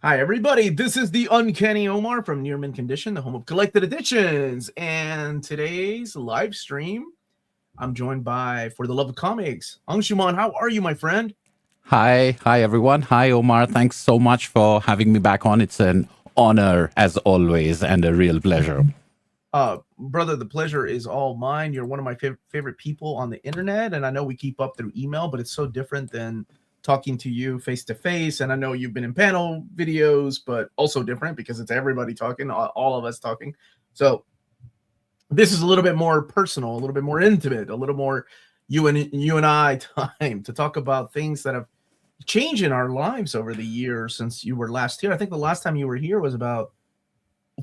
Hi, everybody. This is the Uncanny Omar from Near Mint Condition, the home of collected editions. And today's live stream, I'm joined by For the Love of Comics. Anshuman, how are you, my friend? Hi everyone. Hi Omar. Thanks so much for having me back on. It's an honor as always and a real pleasure. Brother, the pleasure is all mine. You're one of my favorite people on the internet, and I know we keep up through email, but it's so different than talking to you face to face. And I know you've been in panel videos, but also different because it's everybody talking, all of us talking. So this is a little bit more personal, a little bit more intimate, a little more you and I time to talk about things that have changed in our lives over the years since you were last here. I think the last time you were here was about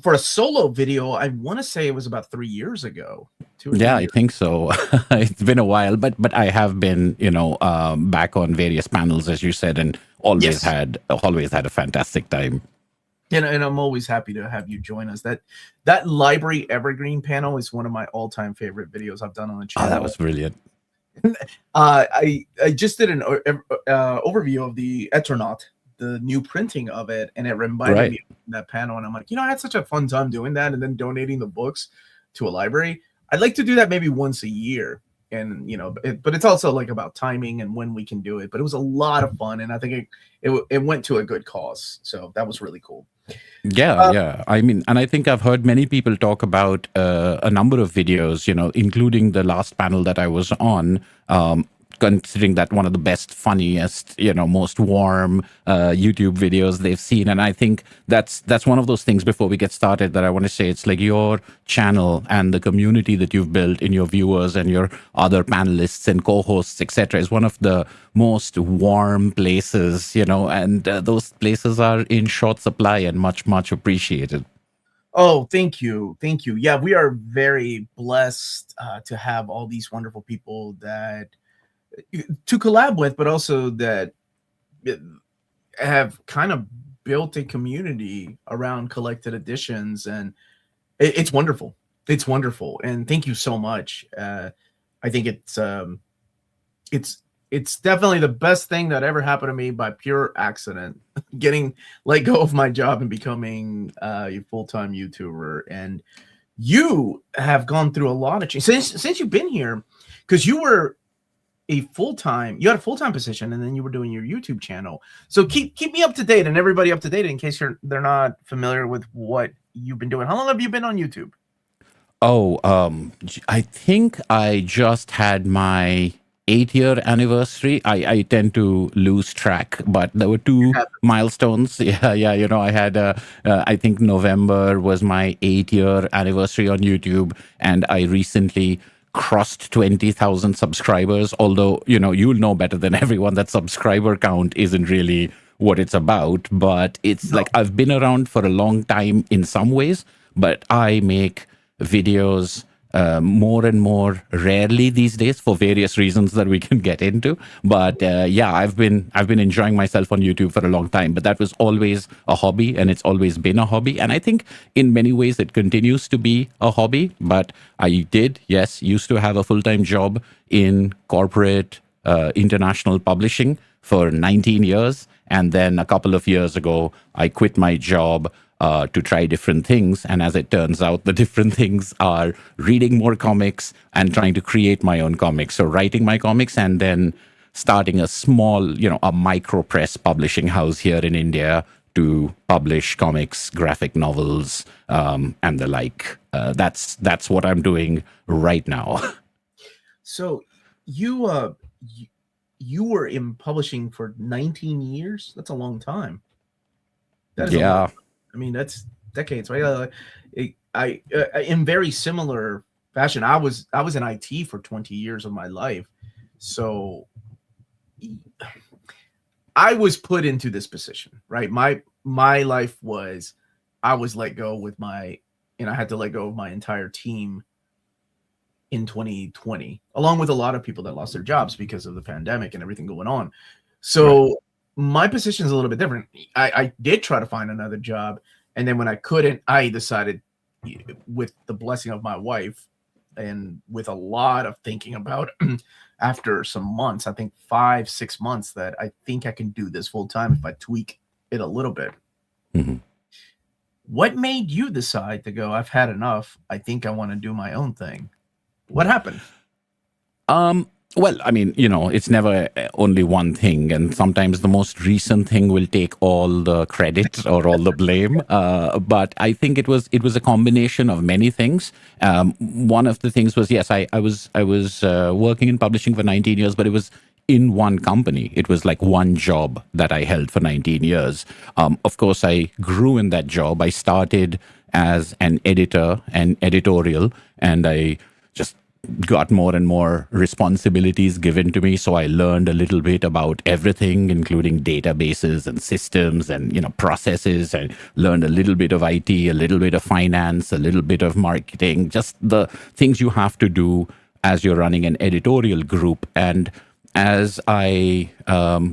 for a solo video. I want to say it was about 3 years ago, 2 or 3 Yeah, I years. think so. It's been a while, but I have been back on various panels as you said, and Yes, always had a fantastic time. and I'm always happy to have you join us. That library evergreen panel is one of my all time favorite videos I've done on the Oh, that channel. was brilliant. I just did an overview of the Eternaut, the new printing of it, and it reminded Right. me of that panel. And I'm like, I had such a fun time doing that, and then donating the books to a library. I'd like to do that maybe once a year, and but it's also like about timing and when we can do it. But it was a lot of fun, and I think it went to a good cause, so that was really cool. Yeah, Uh, yeah. I mean, and I think I've heard many people talk about a number of videos, including the last panel that I was on, considering that one of the best, funniest, most warm YouTube videos they've seen. And I think that's one of those things before we get started that I want to say it's like your channel and the community that you've built in your viewers and your other panelists and co-hosts, etc., is one of the most warm places, and those places are in short supply and much appreciated. Oh, thank you. Yeah, we are very blessed to have all these wonderful people that to collab with, but also that have kind of built a community around collected editions, and it's wonderful. It's wonderful, and thank you so much. I think it's it's definitely the best thing that ever happened to me by pure accident. Getting let go of my job and becoming a full time YouTuber, and you have gone through a lot of change since you've been here, because you had a full-time position, and then you were doing your YouTube channel. So keep me up to date and everybody up to date in case they're not familiar with what you've been doing. How long have you been on YouTube? Oh, I think I just had my 8 year anniversary. I tend to lose track, but there were It two happened. milestones. Yeah, yeah. I had, I think November was my 8 year anniversary on YouTube, and I recently crossed 20,000 subscribers. Although, you'll know better than everyone that subscriber count isn't really what it's about, but it's No. like I've been around for a long time in some ways, but I make videos more and more rarely these days for various reasons that we can get into. But yeah, I've been enjoying myself on YouTube for a long time. But that was always a hobby, and it's always been a hobby. And I think in many ways it continues to be a hobby. But I did, yes, used to have a full time job in corporate international publishing for 19 years. And then a couple of years ago, I quit my job to try different things. And as it turns out, the different things are reading more comics and trying to create my own comics. So writing my comics and then starting a small, a micro press publishing house here in India to publish comics, graphic novels, and the like. That's what I'm doing right now. So you you, you were in publishing for 19 years. That's a long time. That is a long Yeah. time. I mean, that's decades, right? In very similar fashion, I was in IT for 20 years of my life. So I was put into this position, right? My life was I was let go with my and I had to let go of my entire team in 2020, along with a lot of people that lost their jobs because of the pandemic and everything going on. Right. So my position is a little bit different. I did try to find another job, and then when I couldn't, I decided, with the blessing of my wife, and with a lot of thinking about after some months, I think 5 6 months, that I think I can do this full time if I tweak it a little bit. Mhm. What made you decide to go, I've had enough. I think I want to do my own thing? What happened? Um, well, I mean, it's never only one thing, and sometimes the most recent thing will take all the credit or all the blame. But I think it was a combination of many things. One of the things was, yes, I was working in publishing for 19 years, but it was in one company. It was like one job that I held for 19 years. Of course, I grew in that job. I started as an editor and editorial, and I just got more and more responsibilities given to me. So I learned a little bit about everything, including databases and systems and processes. I learned a little bit of IT, a little bit of finance, a little bit of marketing, just the things you have to do as you're running an editorial group. And as I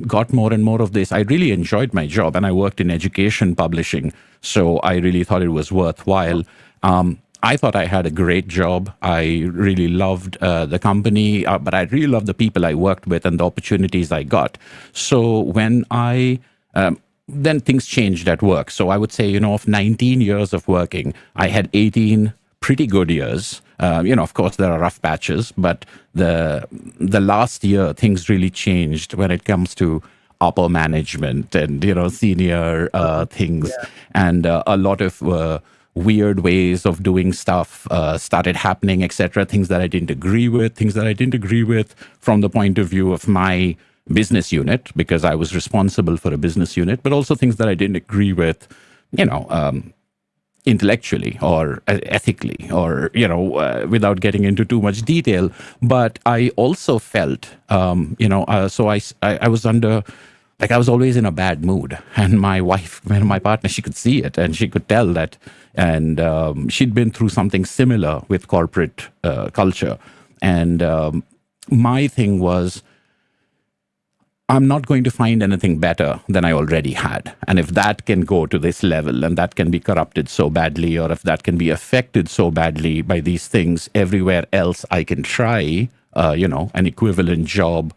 got more and more of this, I really enjoyed my job, and I worked in education publishing. So I really thought it was worthwhile. I thought I had a great job. I really loved the company, but I really loved the people I worked with and the opportunities I got. So when then things changed at work. So I would say, of 19 years of working, I had 18 pretty good years. Of course, there are rough patches, but the last year, things really changed when it comes to upper management and senior things, and a lot of weird ways of doing stuff started happening, etc. Things that I didn't agree with from the point of view of my business unit, because I was responsible for a business unit, but also things that I didn't agree with, intellectually or ethically, or without getting into too much detail. But I also felt so I was under, like, I was always in a bad mood, and my wife, my partner, she could see it, and she could tell that. And she'd been through something similar with corporate culture. And my thing was, I'm not going to find anything better than I already had. And if that can go to this level, and that can be corrupted so badly, or if that can be affected so badly by these things, everywhere else I can try, an equivalent job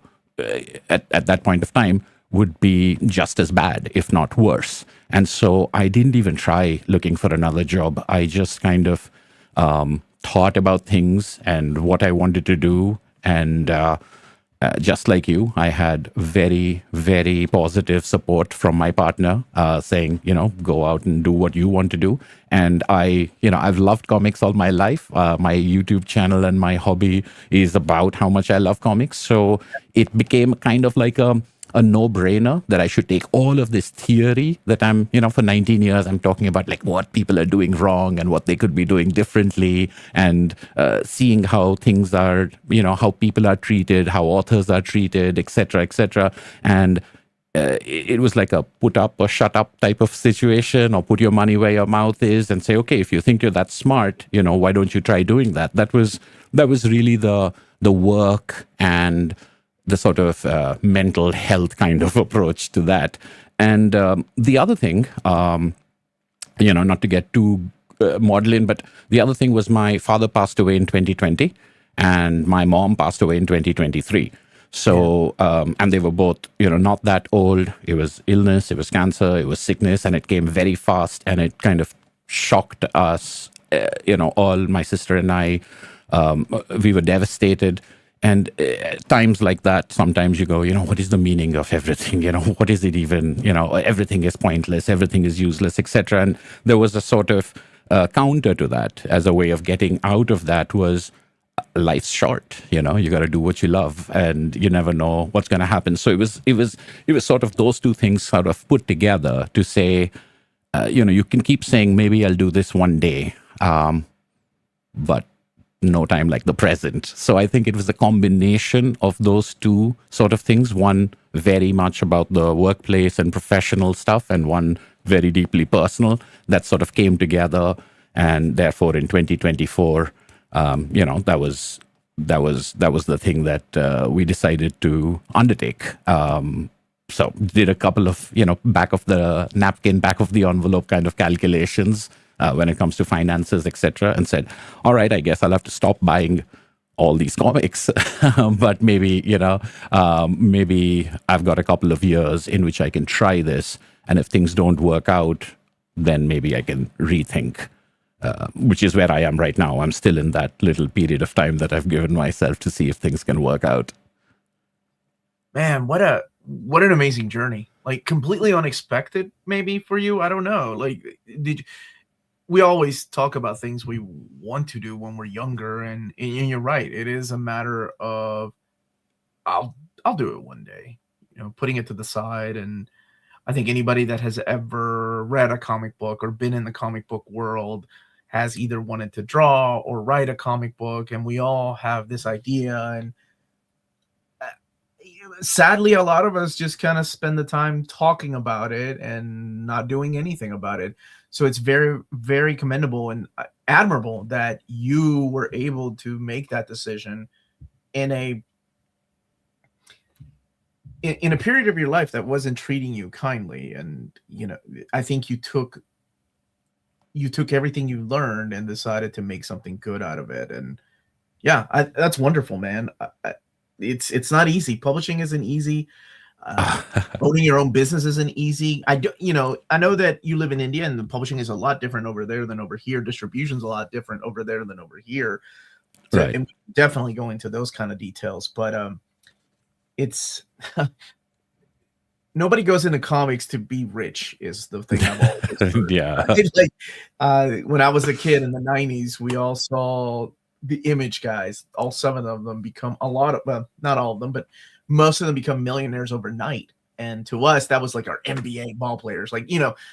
at that point of time would be just as bad, if not worse. And so I didn't even try looking for another job. I just kind of thought about things and what I wanted to do. And just like you, I had very, very positive support from my partner, saying, go out and do what you want to do. And I've loved comics all my life. My YouTube channel and my hobby is about how much I love comics. So it became kind of like a no-brainer that I should take all of this theory that I'm, for 19 years, I'm talking about, like, what people are doing wrong and what they could be doing differently, and seeing how things are, how people are treated, how authors are treated, etc., etc. And it was like a put up or shut up type of situation, or put your money where your mouth is and say, okay, if you think you're that smart, why don't you try doing that? That was really the work and the sort of mental health kind of approach to that. And the other thing, not to get too maudlin, but the other thing was, my father passed away in 2020, and my mom passed away in 2023. So, and they were both, not that old. It was illness, it was cancer, it was sickness, and it came very fast, and it kind of shocked us, all, my sister and I. We were devastated. And times like that, sometimes you go, what is the meaning of everything? What is it even? Everything is pointless, everything is useless, etc. And there was a sort of counter to that, as a way of getting out of that, was, life's short. You got to do what you love, and you never know what's going to happen. So it was sort of those two things sort of put together to say, you can keep saying, maybe I'll do this one day, but no time like the present. So I think it was a combination of those two sort of things. One very much about the workplace and professional stuff, and one very deeply personal, that sort of came together. And therefore, in 2024, that was the thing that we decided to undertake. So did a couple of, back of the napkin, back of the envelope kind of calculations when it comes to finances, etc., and said, all right, I guess I'll have to stop buying all these comics, but maybe, maybe I've got a couple of years in which I can try this. And if things don't work out, then maybe I can rethink. Which is where I am right now. I'm still in that little period of time that I've given myself to see if things can work out. Man, what an amazing journey. Like completely unexpected, maybe for you. I don't know. Like, we always talk about things we want to do when we're younger, and you're right. It is a matter of I'll do it one day. Putting it to the side. And I think anybody that has ever read a comic book or been in the comic book world has either wanted to draw or write a comic book, and we all have this idea. And sadly, a lot of us just kind of spend the time talking about it and not doing anything about it. So it's very, very commendable and admirable that you were able to make that decision in a period of your life that wasn't treating you kindly. And I think you took everything you learned and decided to make something good out of it. And yeah, that's wonderful, man. It's not easy. Publishing isn't easy. Owning your own business isn't easy. I know that you live in India and the publishing is a lot different over there than over here. Distribution's a lot different over there than over here. So, Right. and definitely go into those kind of details, but it's nobody goes into comics to be rich is the thing I've always heard. Yeah. Like, when I was a kid in the 90s, we all saw the Image guys. All 7 of them become well, not all of them, but most of them become millionaires overnight. And to us, that was like our NBA ball players. Like,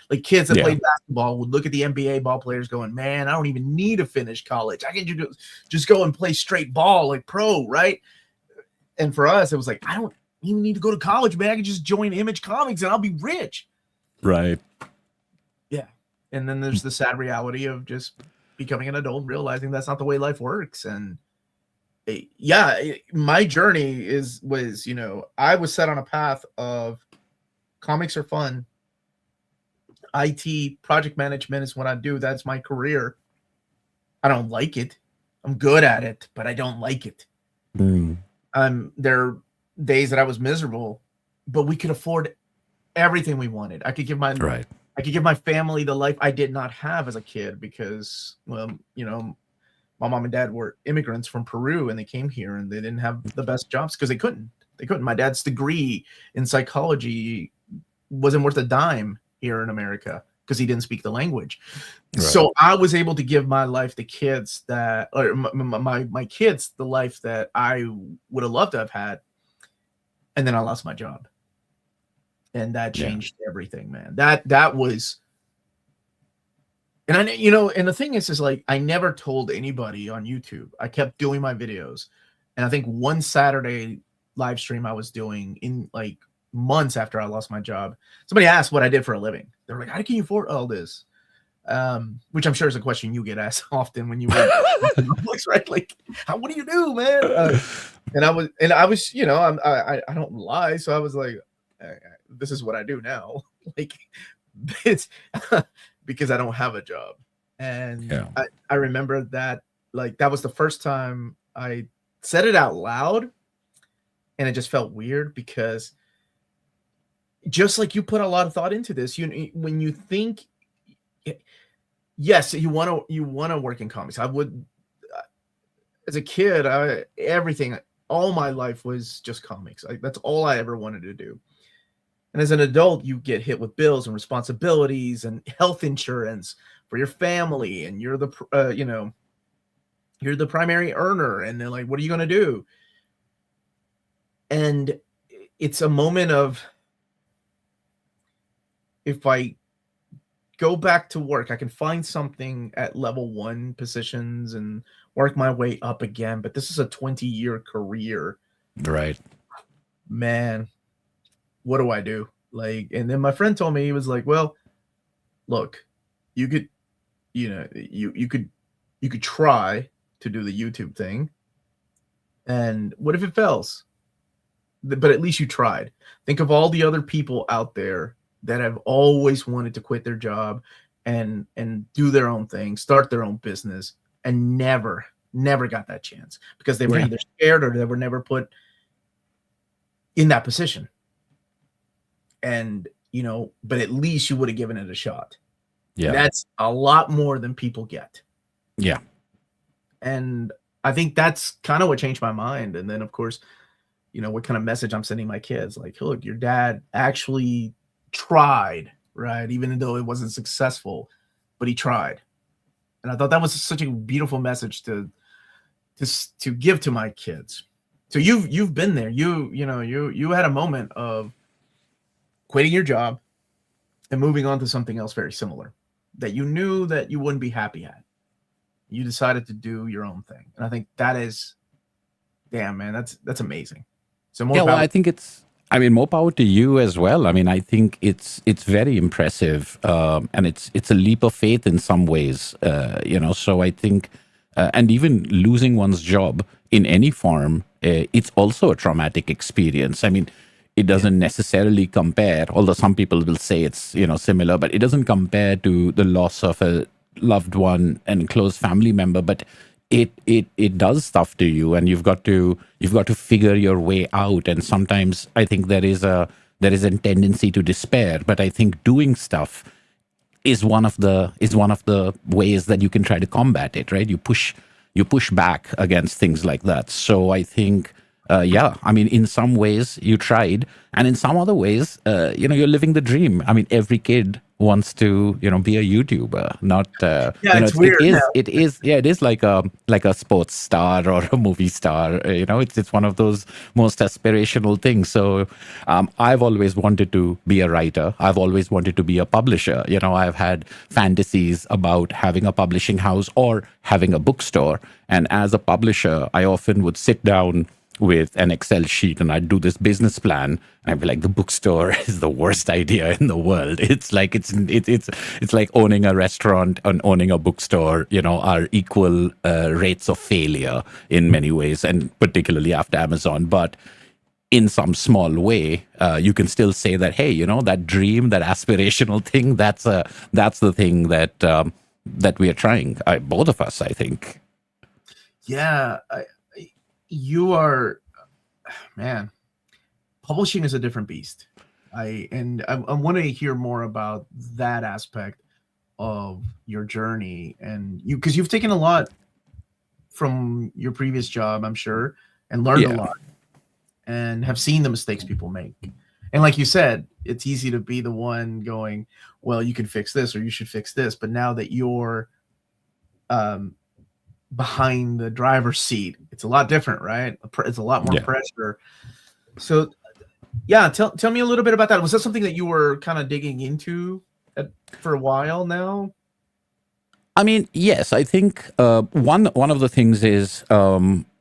like kids that played basketball would look at the NBA ball players going, man, I don't even need to finish college. I can just go and play straight ball like pro, right? And for us, it was like, I don't even need to go to college, man. I can just join Image Comics and I'll be rich. Right. Yeah. And then there's the sad reality of just becoming an adult, realizing that's not the way life works. And my journey was, I was set on a path of comics are fun. IT, project management is what I do. That's my career. I don't like it. I'm good at it, but I don't like it. There are days that I was miserable, but we could afford everything we wanted. I could give my family the life I did not have as a kid because, well, my mom and dad were immigrants from Peru and they came here and they didn't have the best jobs because they couldn't. My dad's degree in psychology wasn't worth a dime here in America because he didn't speak the language. Right. So I was able to give my life to kids my kids the life that I would have loved to have had. And then I lost my job. And that changed everything, man. That was, and and the thing is like, I never told anybody on YouTube. I kept doing my videos. And I think one Saturday live stream I was doing in like months after I lost my job, somebody asked what I did for a living. They were like, how can you afford all this? Which I'm sure is a question you get asked often when you read books, right? Like, what do you do, man? And I was, I don't lie. So I was like, this is what I do now. Like, it's because I don't have a job. And I remember that, like, that was the first time I said it out loud. And it just felt weird because just like you put a lot of thought into this, when you think, yes, you want to work in comics. I would, as a kid, all my life was just comics. That's all I ever wanted to do. And as an adult, you get hit with bills and responsibilities and health insurance for your family, and you're the you're the primary earner, and they're like, what are you going to do? And it's a moment of, if I go back to work, I can find something at level 1 positions and work my way up again. But this is a 20-year career. Right. Man, what do I do? Like, and then my friend told me, he was like, well, look, you could, you could try to do the YouTube thing. And what if it fails? But at least you tried. Think of all the other people out there that have always wanted to quit their job and do their own thing, start their own business, and never got that chance because they were either scared or they were never put in that position. And, but at least you would have given it a shot. Yeah. That's a lot more than people get. Yeah. And I think that's kind of what changed my mind. And then, of course, what kind of message I'm sending my kids. Like, look, your dad actually tried, right? Even though it wasn't successful, but he tried. And I thought that was such a beautiful message to give to my kids. So you've been there. You had a moment of quitting your job and moving on to something else very similar that you knew that you wouldn't be happy at. You decided to do your own thing. And I think that is, damn, man, that's amazing. So more Yeah, well, power. I think more power to you as well. I mean, I think it's very impressive, and it's a leap of faith in some ways. So I think, and even losing one's job in any form, it's also a traumatic experience. I mean, it doesn't necessarily compare, although some people will say it's similar, but it doesn't compare to the loss of a loved one and close family member. But it does stuff to you, and you've got to figure your way out. And sometimes I think there is a tendency to despair, but I think doing stuff is one of the ways that you can try to combat it, right? You push back against things like that. So I think, I mean, in some ways you tried, and in some other ways, you're living the dream. I mean, every kid wants to, be a YouTuber, not, It's weird. it is like a sports star or a movie star. It's one of those most aspirational things. So, I've always wanted to be a writer. I've always wanted to be a publisher. I've had fantasies about having a publishing house or having a bookstore. And as a publisher, I often would sit down with an Excel sheet and I'd do this business plan. And I'd be like, the bookstore is the worst idea in the world. It's like it's like owning a restaurant and owning a bookstore, are equal rates of failure in many ways, and particularly after Amazon. But in some small way, you can still say that, hey, that dream, that aspirational thing, that's the thing that we are trying. Both of us, I think. Yeah, you are, man. Publishing is a different beast. I want to hear more about that aspect of your journey, and because you've taken a lot from your previous job, I'm sure, and learned a lot, and have seen the mistakes people make. And like you said, it's easy to be the one going, well, you can fix this or you should fix this. But now that you're behind the driver's seat, it's a lot different, right? It's a lot more pressure. So yeah, tell me a little bit about that. Was that something that you were kind of digging into for a while now? I mean, yes, I think one of the things is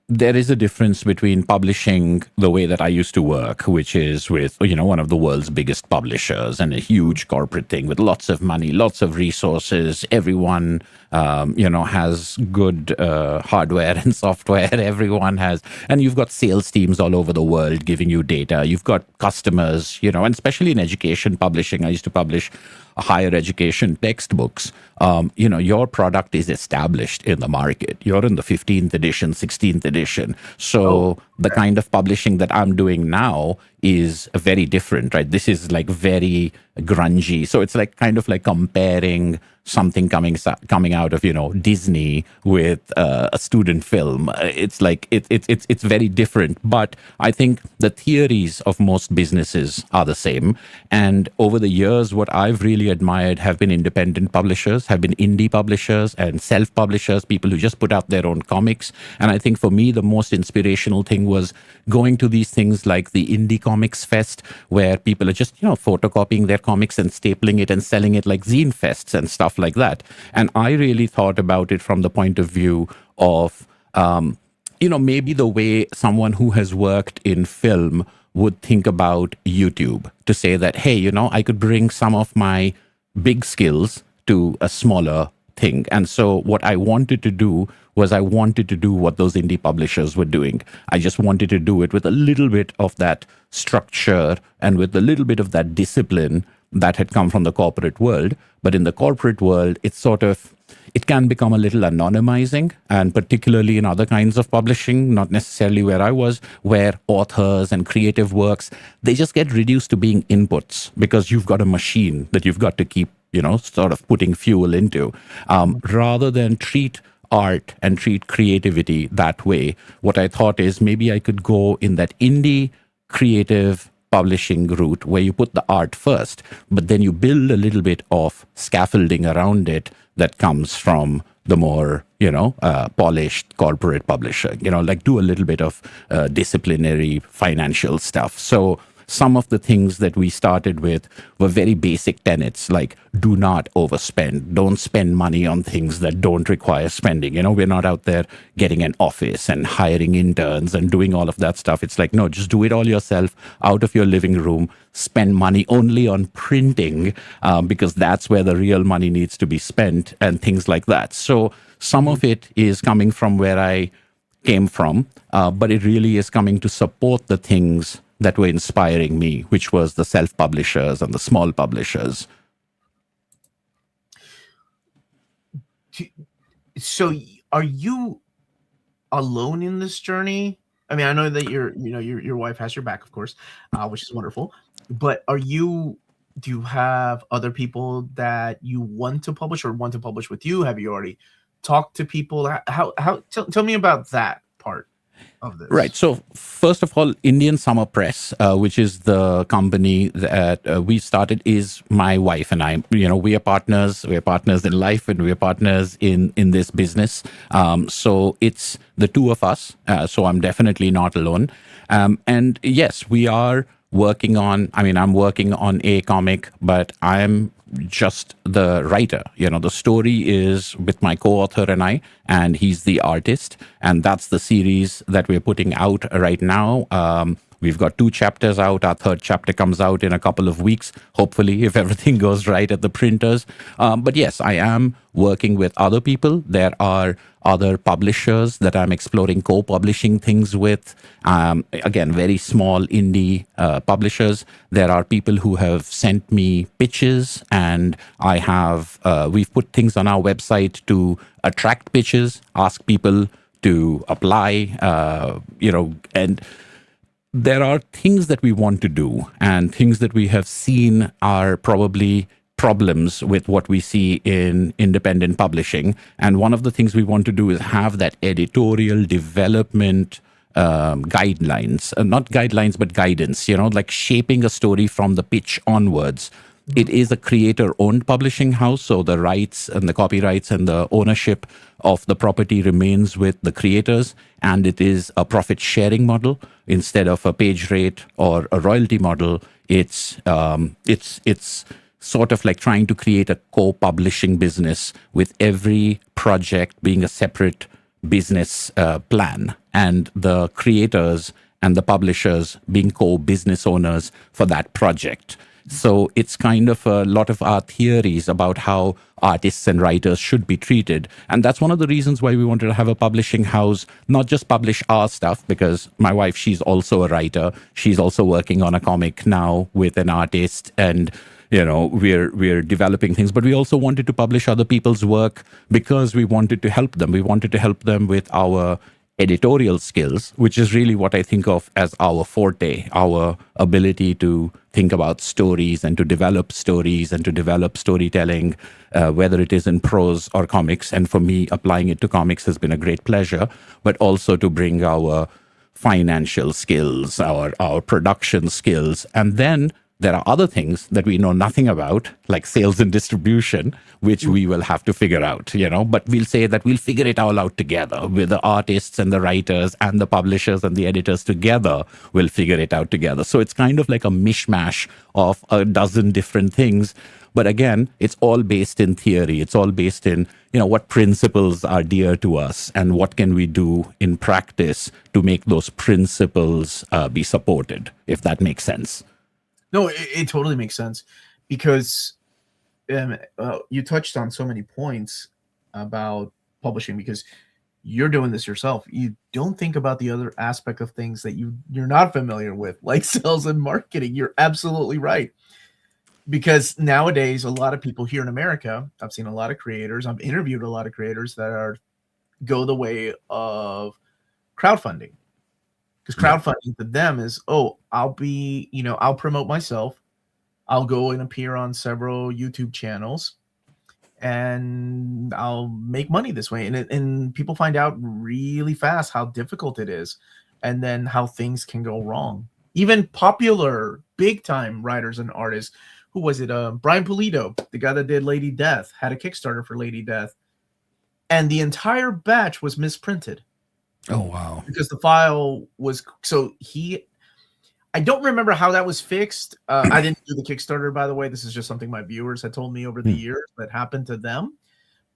there is a difference between publishing the way that I used to work, which is with one of the world's biggest publishers and a huge corporate thing with lots of money, lots of resources. Everyone has good hardware and software. Everyone has, and you've got sales teams all over the world giving you data. You've got customers, and especially in education publishing. I used to publish higher education textbooks. Your product is established in the market. You're in the 15th edition, 16th edition. So the kind of publishing that I'm doing now is very different, right? This is like very grungy. So it's like kind of like comparing something coming out of Disney with a student film. It's like it's very different. But I think the theories of most businesses are the same. And over the years, what I've really admired have been independent publishers, have been indie publishers and self-publishers, people who just put out their own comics. And I think for me, the most inspirational thing was going to these things like the Indie Comics Fest, where people are just photocopying their comics and stapling it and selling it like zine fests and stuff like that. And I really thought about it from the point of view of maybe the way someone who has worked in film would think about YouTube, to say that, hey, I could bring some of my big skills to a smaller thing. And so what I wanted to do was I wanted to do what those indie publishers were doing. I just wanted to do it with a little bit of that structure and with a little bit of that discipline that had come from the corporate world. But in the corporate world, it can become a little anonymizing, and particularly in other kinds of publishing, not necessarily where I was, where authors and creative works, they just get reduced to being inputs because you've got a machine that you've got to keep sort of putting fuel into, rather than treat art and treat creativity that way. What I thought is maybe I could go in that indie creative publishing route where you put the art first, but then you build a little bit of scaffolding around it that comes from the more, polished corporate publisher, like do a little bit of disciplinary financial stuff. So some of the things that we started with were very basic tenets, like do not overspend, don't spend money on things that don't require spending. We're not out there getting an office and hiring interns and doing all of that stuff. It's like, no, just do it all yourself out of your living room. Spend money only on printing, because that's where the real money needs to be spent, and things like that. So some of it is coming from where I came from, but it really is coming to support the things that were inspiring me, which was the self-publishers and the small publishers. So are you alone in this journey? I mean, I know that your wife has your back, of course, which is wonderful. But do you have other people that you want to publish or want to publish with you? Have you already talked to people? Tell me about that part of this. Right. So first of all, Indian Summer Press, which is the company that we started, is my wife and I. We are partners. We are partners in life, and we are partners in this business. So it's the two of us. So I'm definitely not alone. And yes, we are working on. I mean, I'm working on a comic, but I'm just the writer. The story is with my co-author and I, and he's the artist, and that's the series that we're putting out right now. We've got 2 chapters out. Our 3rd chapter comes out in a couple of weeks, hopefully, if everything goes right at the printers. But yes, I am working with other people. There are other publishers that I'm exploring co-publishing things with. Again, very small indie publishers. There are people who have sent me pitches, and we've put things on our website to attract pitches, ask people to apply, and there are things that we want to do and things that we have seen are probably problems with what we see in independent publishing. And one of the things we want to do is have that editorial development guidelines, not guidelines, but guidance, like shaping a story from the pitch onwards. It is a creator-owned publishing house, so the rights and the copyrights and the ownership of the property remains with the creators, and it is a profit-sharing model instead of a page rate or a royalty model. It's sort of like trying to create a co-publishing business with every project being a separate business plan, and the creators and the publishers being co-business owners for that project. So it's kind of a lot of our theories about how artists and writers should be treated. And that's one of the reasons why we wanted to have a publishing house, not just publish our stuff, because my wife, she's also a writer. She's also working on a comic now with an artist, and we're developing things, but we also wanted to publish other people's work because we wanted to help them. We wanted to help them with our editorial skills, which is really what I think of as our forte, our ability to think about stories and to develop stories and to develop storytelling, whether it is in prose or comics. And for me, applying it to comics has been a great pleasure, but also to bring our financial skills, our production skills. And then there are other things that we know nothing about, like sales and distribution, which we will have to figure out, but we'll say that we'll figure it all out together with the artists and the writers and the publishers and the editors together. We'll figure it out together. So it's kind of like a mishmash of a dozen different things. But again, it's all based in theory. It's all based in, what principles are dear to us and what can we do in practice to make those principles be supported, if that makes sense. No, it totally makes sense, because you touched on so many points about publishing, because you're doing this yourself. You don't think about the other aspect of things that you're not familiar with, like sales and marketing. You're absolutely right. Because nowadays, a lot of people here in America, I've seen a lot of creators, I've interviewed a lot of creators that go the way of crowdfunding. Because crowdfunding to them is, I'll promote myself, I'll go and appear on several YouTube channels, and I'll make money this way. And people find out really fast how difficult it is, and then how things can go wrong. Even popular, big time writers and artists. Who was it? Brian Pulido, the guy that did Lady Death, had a Kickstarter for Lady Death, and the entire batch was misprinted. Oh, wow. Because the file was so he. I don't remember how that was fixed. I didn't do the Kickstarter, by the way. This is just something my viewers had told me over the years that happened to them.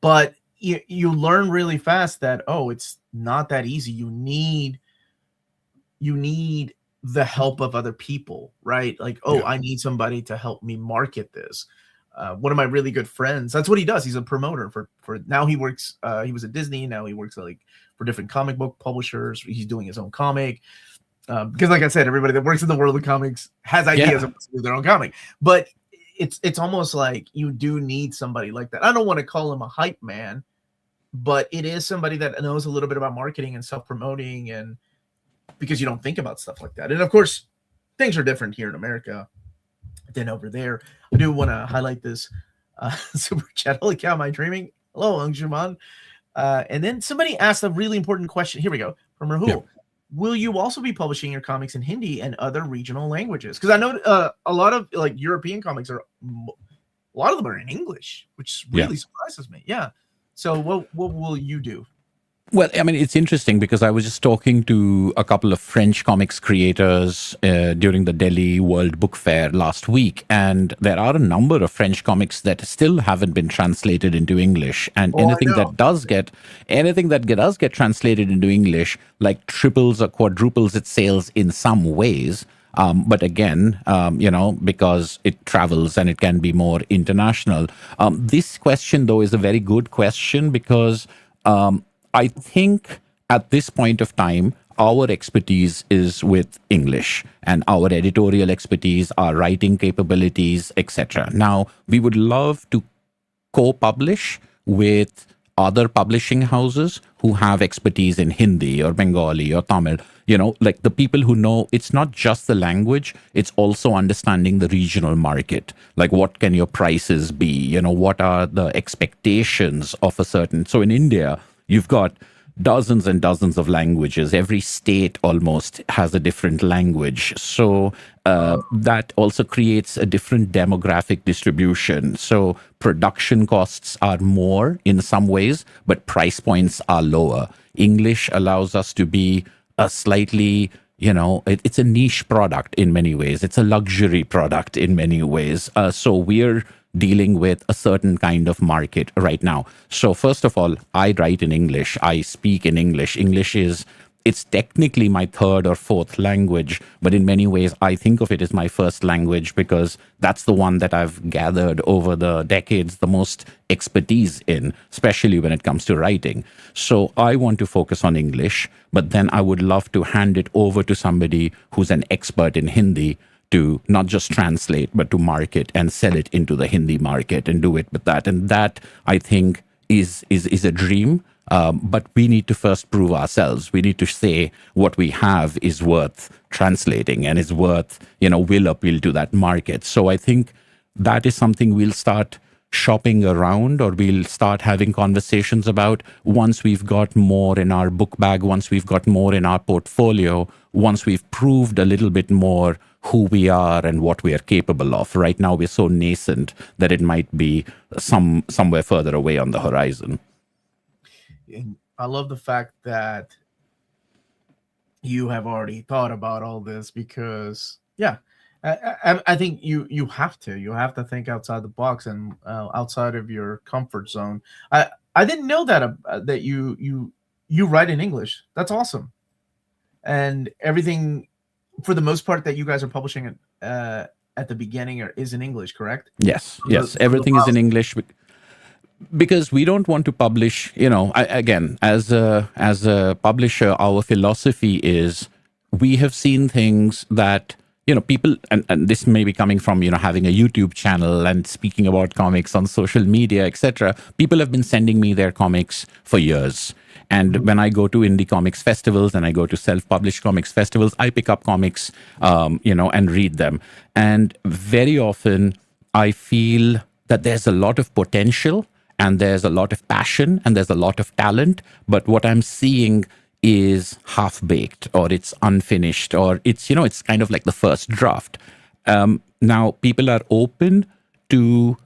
But you learn really fast that, oh, it's not that easy. You need the help of other people, right? Like, oh, I need somebody to help me market this. One of my really good friends, that's what he does. He's a promoter for now. He works. He was at Disney. Now he works like for different comic book publishers. He's doing his own comic. Because, like I said, everybody that works in the world of comics has ideas of do their own comic. But it's almost like you do need somebody like that. I don't want to call him a hype man, but it is somebody that knows a little bit about marketing and self-promoting, and because you don't think about stuff like that. And of course, things are different here in America than over there. I do want to highlight this super chat. Holy cow, am I dreaming? Hello, Angshuman. And then somebody asked a really important question. Here we go from Rahul. Yeah. Will you also be publishing your comics in Hindi and other regional languages? Because I know a lot of like European comics a lot of them are in English, which really surprises me. Yeah. So what will you do? Well, I mean, it's interesting because I was just talking to a couple of French comics creators during the Delhi World Book Fair last week, and there are a number of French comics that still haven't been translated into English. And anything that does get translated into English, like triples or quadruples its sales in some ways. But again, because it travels and it can be more international. This question, though, is a very good question because I think at this point of time, our expertise is with English and our editorial expertise, our writing capabilities, etc. Now, we would love to co-publish with other publishing houses who have expertise in Hindi or Bengali or Tamil, like the people who know it's not just the language, it's also understanding the regional market. Like, what can your prices be? What are the expectations of a certain... So in India, you've got dozens and dozens of languages. Every state almost has a different language. So that also creates a different demographic distribution. So production costs are more in some ways, but price points are lower. English allows us to be a slightly, it's a niche product in many ways. It's a luxury product in many ways. So we're dealing with a certain kind of market right now. So first of all, I write in English. I speak in English. It's technically my third or fourth language, but in many ways, I think of it as my first language because that's the one that I've gathered over the decades the most expertise in, especially when it comes to writing. So I want to focus on English, but then I would love to hand it over to somebody who's an expert in Hindi to not just translate, but to market and sell it into the Hindi market and do it with that. And that, I think, is a dream. But we need to first prove ourselves. We need to say what we have is worth translating and is worth, will appeal to that market. So I think that is something we'll start shopping around, or we'll start having conversations about once we've got more in our book bag, once we've got more in our portfolio, once we've proved a little bit more who we are and what we are capable of. Right now, we're so nascent that it might be somewhere further away on the horizon. I love the fact that you have already thought about all this because, I think you have to think outside the box and outside of your comfort zone. I didn't know that you write in English. That's awesome. And everything, for the most part, that you guys are publishing at the beginning is in English, correct? Yes. Everything is in English. Because we don't want to publish, again, as a publisher, our philosophy is we have seen things that people, and this may be coming from, having a YouTube channel and speaking about comics on social media, etc. People have been sending me their comics for years. And when I go to indie comics festivals and I go to self-published comics festivals, I pick up comics, and read them. And very often I feel that there's a lot of potential and there's a lot of passion and there's a lot of talent. But what I'm seeing is half baked, or it's unfinished, or it's kind of like the first draft. Now, people are open to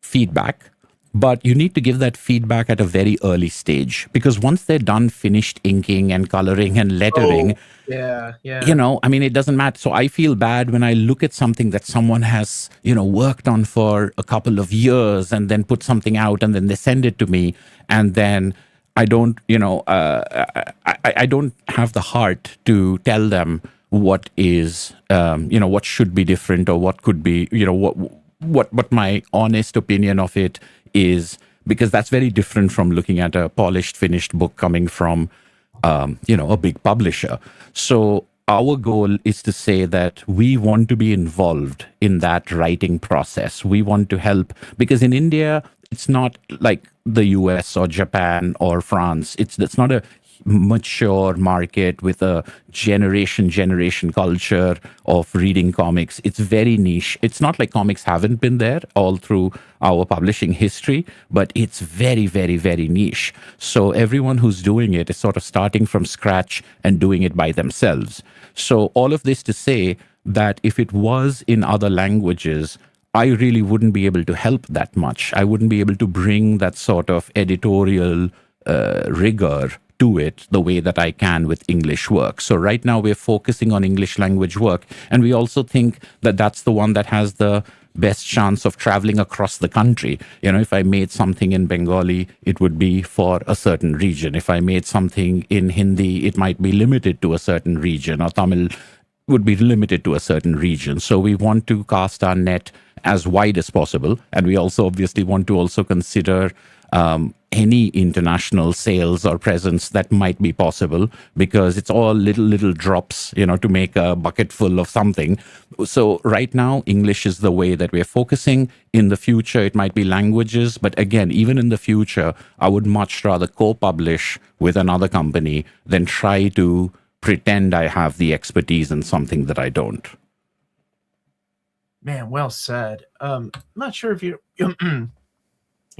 feedback, but you need to give that feedback at a very early stage, because once they're done, finished inking and coloring and lettering, yeah. it doesn't matter. So I feel bad when I look at something that someone has, worked on for a couple of years and then put something out and then they send it to me, and then I don't, I don't have the heart to tell them what is, what should be different, or what could be, what my honest opinion of it is, because that's very different from looking at a polished, finished book coming from, a big publisher. So our goal is to say that we want to be involved in that writing process. We want to help, because in India, it's not like the US or Japan or France. It's not a mature market with a generation culture of reading comics. It's very niche. It's not like comics haven't been there all through our publishing history, but it's very, very, very niche. So everyone who's doing it is sort of starting from scratch and doing it by themselves. So all of this to say that if it was in other languages, I really wouldn't be able to help that much. I wouldn't be able to bring that sort of editorial rigor to it the way that I can with English work. So right now we're focusing on English language work, and we also think that that's the one that has the best chance of traveling across the country. If I made something in Bengali, it would be for a certain region. If I made something in Hindi, it might be limited to a certain region, or Tamil would be limited to a certain region. So we want to cast our net as wide as possible. And we also obviously want to also consider any international sales or presence that might be possible, because it's all little drops, to make a bucket full of something. So right now, English is the way that we're focusing. In the future, it might be languages. But again, even in the future, I would much rather co-publish with another company than try to pretend I have the expertise in something that I don't. Man, well said. I'm not sure if you'll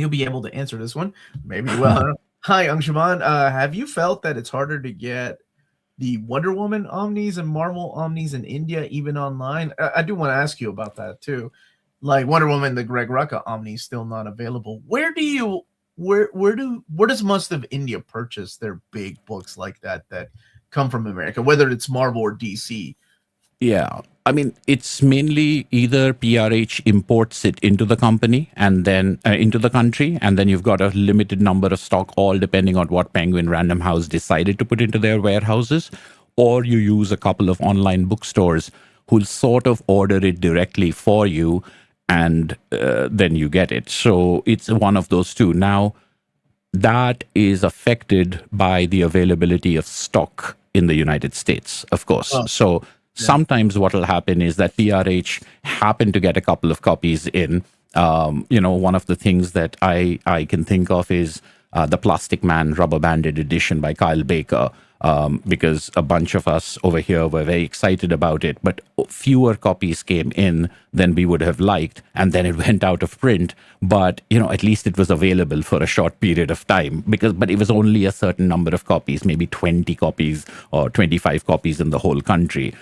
be able to answer this one. Maybe you will. Hi, Anshuman. Have you felt that it's harder to get the Wonder Woman omnis and Marvel omnis in India, even online? I do want to ask you about that too. Like Wonder Woman, the Greg Rucka omni still not available. Where does most of India purchase their big books like that come from America, whether it's Marvel or DC? Yeah. It's mainly either PRH imports it into the company and then into the country, and then you've got a limited number of stock, all depending on what Penguin Random House decided to put into their warehouses, or you use a couple of online bookstores who'll sort of order it directly for you, and then you get it. So it's one of those two. Now, that is affected by the availability of stock in the United States, of course. Oh. So sometimes what will happen is that PRH happen to get a couple of copies in. One of the things that I can think of is the Plastic Man rubber banded edition by Kyle Baker, because a bunch of us over here were very excited about it, but fewer copies came in than we would have liked, and then it went out of print. But at least it was available for a short period of time, but it was only a certain number of copies, maybe 20 copies or 25 copies in the whole country.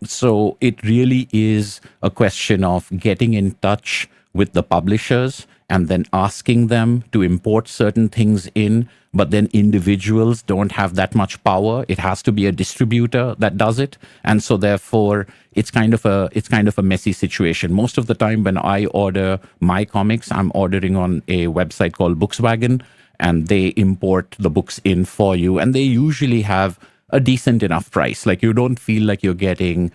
So it really is a question of getting in touch with the publishers and then asking them to import certain things in, but then individuals don't have that much power. It has to be a distributor that does it. And so therefore it's kind of a messy situation. Most of the time when I order my comics, I'm ordering on a website called Bookswagon, and they import the books in for you, and they usually have a decent enough price. Like, you don't feel like you're getting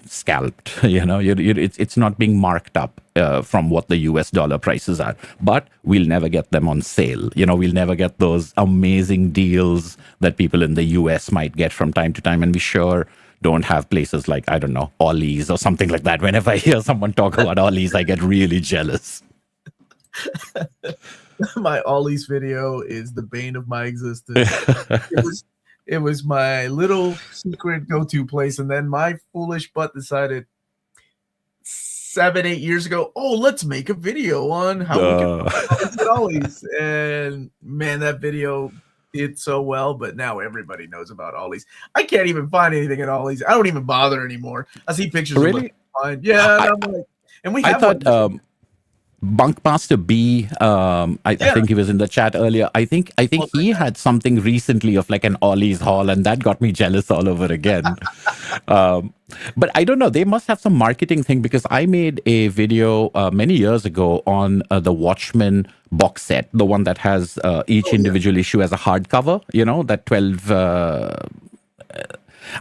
scalped. It's not being marked up from what the US dollar prices are, but we'll never get them on sale. We'll never get those amazing deals that people in the US might get from time to time, and we sure don't have places like, I don't know, Ollie's or something like that. Whenever I hear someone talk about Ollie's, I get really jealous. My Ollie's video is the bane of my existence. It was my little secret go-to place, and then my foolish butt decided 7-8 years ago, oh, let's make a video on how we can find Ollie's. And man, that video did so well, but now everybody knows about Ollie's. I can't even find anything at Ollie's. I don't even bother anymore. I see pictures Really? of yeah, and I'm like, and we have I thought Bunkmaster B, I think he was in the chat earlier. I think he had something recently of like an Ollie's haul, and that got me jealous all over again. But I don't know. They must have some marketing thing, because I made a video many years ago on the Watchmen box set, the one that has each individual issue as a hardcover. You know, that 12. I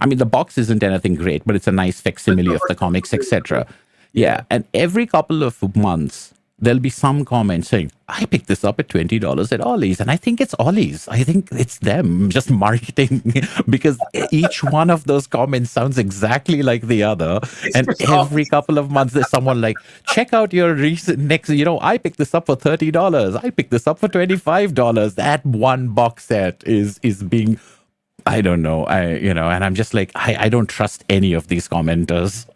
mean, the box isn't anything great, but it's a nice facsimile of the comics, etc. Yeah, and every couple of months, there'll be some comment saying, I picked this up at $20 at Ollie's. And I think it's Ollie's. I think it's them just marketing, because each one of those comments sounds exactly like the other. And every couple of months, there's someone like, check out your recent next, I picked this up for $30. I picked this up for $25. That one box set is being, I don't know, and I'm just like, I don't trust any of these commenters.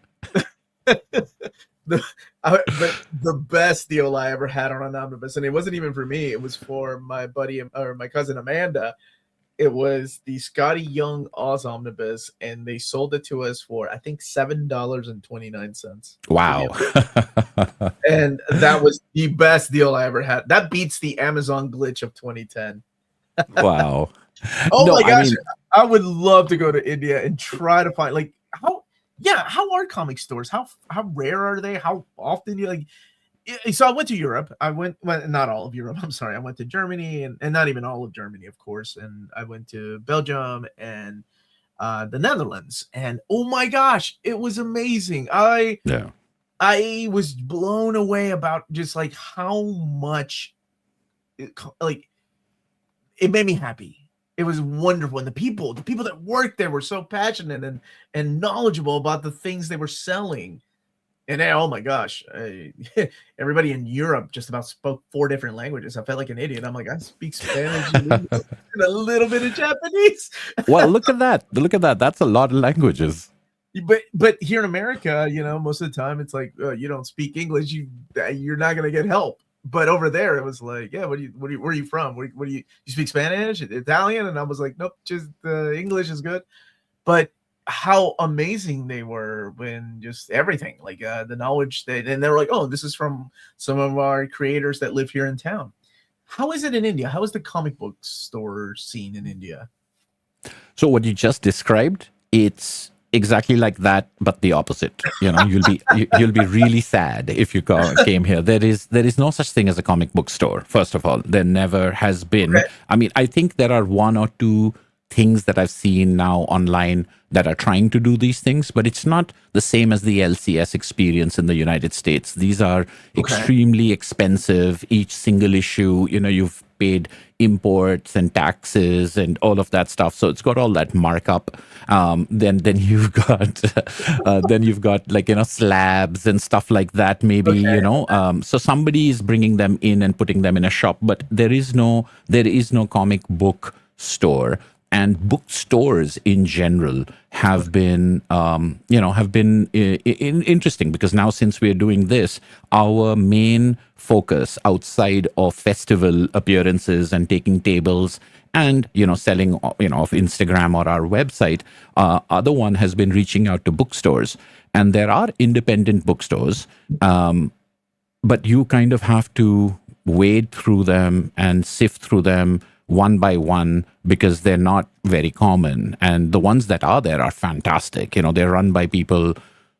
The best deal I ever had on an omnibus, and it wasn't even for me, it was for my buddy or my cousin Amanda. It was the Scotty Young Oz omnibus, and they sold it to us for, I think, $7.29. Wow. And that was the best deal I ever had. That beats the Amazon glitch of 2010. Wow. Oh my gosh, I would love to go to India and try to find, like, how are comic stores? How rare are they? How often do you like? So I went to Europe. Not all of Europe. I'm sorry. I went to Germany and not even all of Germany, of course. And I went to Belgium and the Netherlands. And oh my gosh, it was amazing. I was blown away about just like how much, it made me happy. It was wonderful. And the people that worked there were so passionate and knowledgeable about the things they were selling. And oh my gosh, everybody in Europe just about spoke 4 different languages. I felt like an idiot. I'm like, I speak Spanish and a little bit of Japanese. Well, look at that. That's a lot of languages. But here in America, most of the time it's like, you don't speak English, you're not going to get help. But over there, it was like, yeah, where are you from? Where do you speak Spanish, Italian? And I was like, nope, just English is good. But how amazing they were when just everything, like the knowledge and they were like, oh, this is from some of our creators that live here in town. How is it in India? How is the comic book store scene in India? So what you just described, it's exactly like that, but the opposite. You'll be really sad if you came here. There is no such thing as a comic book store. First of all, there never has been. Okay. I mean, I think there are 1 or 2 things that I've seen now online that are trying to do these things, but it's not the same as the LCS experience in the United States. These are extremely expensive. Each single issue, you've paid imports and taxes and all of that stuff. So it's got all that markup. Then you've got like, slabs and stuff like that, maybe, so somebody is bringing them in and putting them in a shop, but there is no comic book store. And bookstores in general have been, interesting, because now since we're doing this, our main focus outside of festival appearances and taking tables and, selling, off Instagram or our website, other one has been reaching out to bookstores. And there are independent bookstores, but you kind of have to wade through them and sift through them one by one, because they're not very common. And the ones that are there are fantastic. They're run by people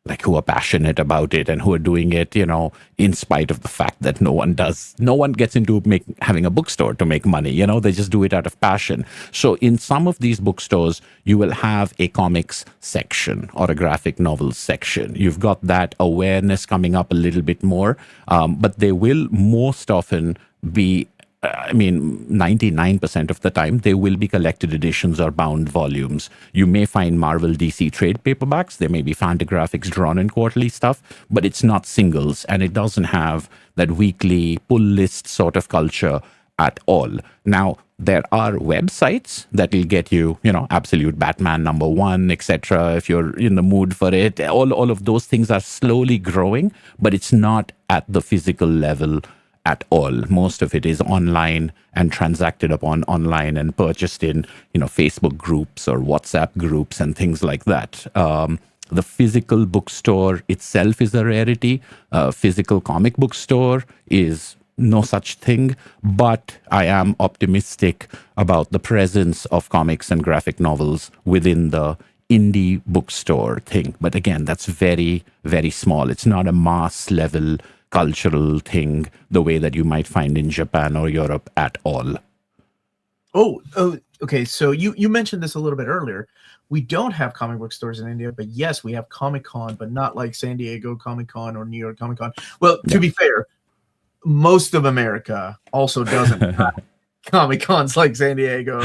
like who are passionate about it and who are doing it, in spite of the fact that no one gets into having a bookstore to make money. They just do it out of passion. So in some of these bookstores, you will have a comics section or a graphic novels section. You've got that awareness coming up a little bit more, but they will most often be I mean, 99% of the time, they will be collected editions or bound volumes. You may find Marvel DC trade paperbacks. There may be Fantagraphics drawn in quarterly stuff, but it's not singles, and it doesn't have that weekly pull list sort of culture at all. Now, there are websites that will get you, Absolute Batman #1, etc. If you're in the mood for it, all of those things are slowly growing, but it's not at the physical level at all. Most of it is online and transacted upon online and purchased in, Facebook groups or WhatsApp groups and things like that. The physical bookstore itself is a rarity. Physical comic book store is no such thing, but I am optimistic about the presence of comics and graphic novels within the indie bookstore thing. But again, that's very, very small. It's not a mass level cultural thing the way that you might find in Japan or Europe at all. Oh, okay. So you mentioned this a little bit earlier. We don't have comic book stores in India, but yes, we have Comic-Con, but not like San Diego Comic-Con or New York Comic-Con. Well, to be fair, most of America also doesn't have Comic-Cons like San Diego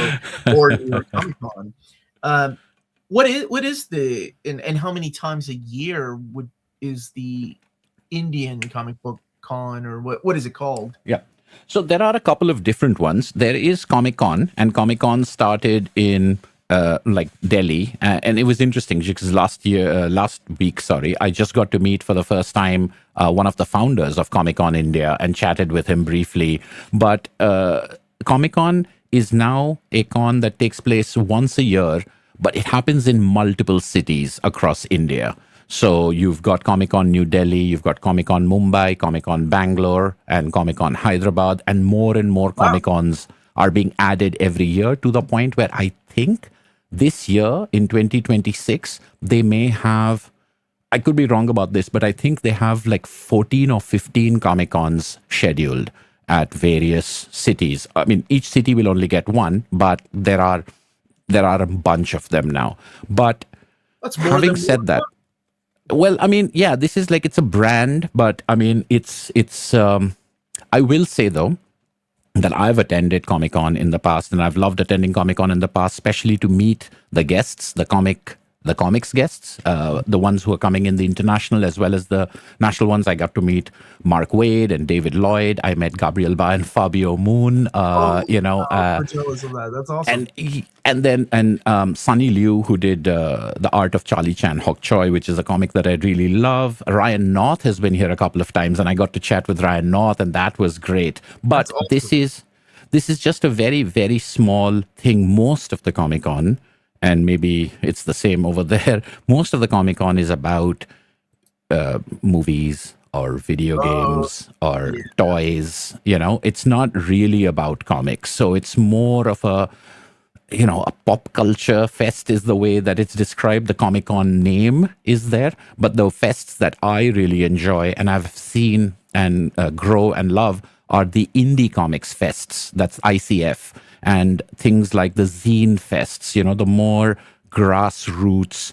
or New York Comic-Con. What is the and how many times a year is the Indian comic book con, or what is it called? Yeah. So there are a couple of different ones. There is Comic-Con, and Comic-Con started in like Delhi, and it was interesting because last week, I just got to meet for the first time one of the founders of Comic-Con India and chatted with him briefly. But Comic-Con is now a con that takes place once a year, but it happens in multiple cities across India. So you've got Comic-Con New Delhi, you've got Comic-Con Mumbai, Comic-Con Bangalore, and Comic-Con Hyderabad, and more Comic-Cons are being added every year, to the point where I think this year in 2026, they may have, I could be wrong about this, but I think they have like 14 or 15 Comic-Cons scheduled at various cities. I mean, each city will only get one, but there are a bunch of them now. But having said that, well, I mean, yeah, this is like, it's a brand, but I mean, it's I will say though, that I've attended Comic-Con in the past, and I've loved attending Comic-Con in the past, especially to meet the guests, the comics guests, the ones who are coming in the international as well as the national ones. I got to meet Mark Waid and David Lloyd. I met Gabriel Ba and Fabio Moon. I'm jealous of that. That's awesome. And then Sunny Liu, who did The Art of Charlie Chan Hok Choi, which is a comic that I really love. Ryan North has been here a couple of times, and I got to chat with Ryan North, and that was great. But awesome. This is just a very, very small thing. Most of the Comic-Con, and maybe it's the same over there, most of the Comic-Con is about movies or video games or toys. It's not really about comics. So it's more of a pop culture fest is the way that it's described. The Comic-Con name is there, but the fests that I really enjoy and I've seen and grow and love are the indie comics fests. That's ICF. And things like the zine fests, the more grassroots,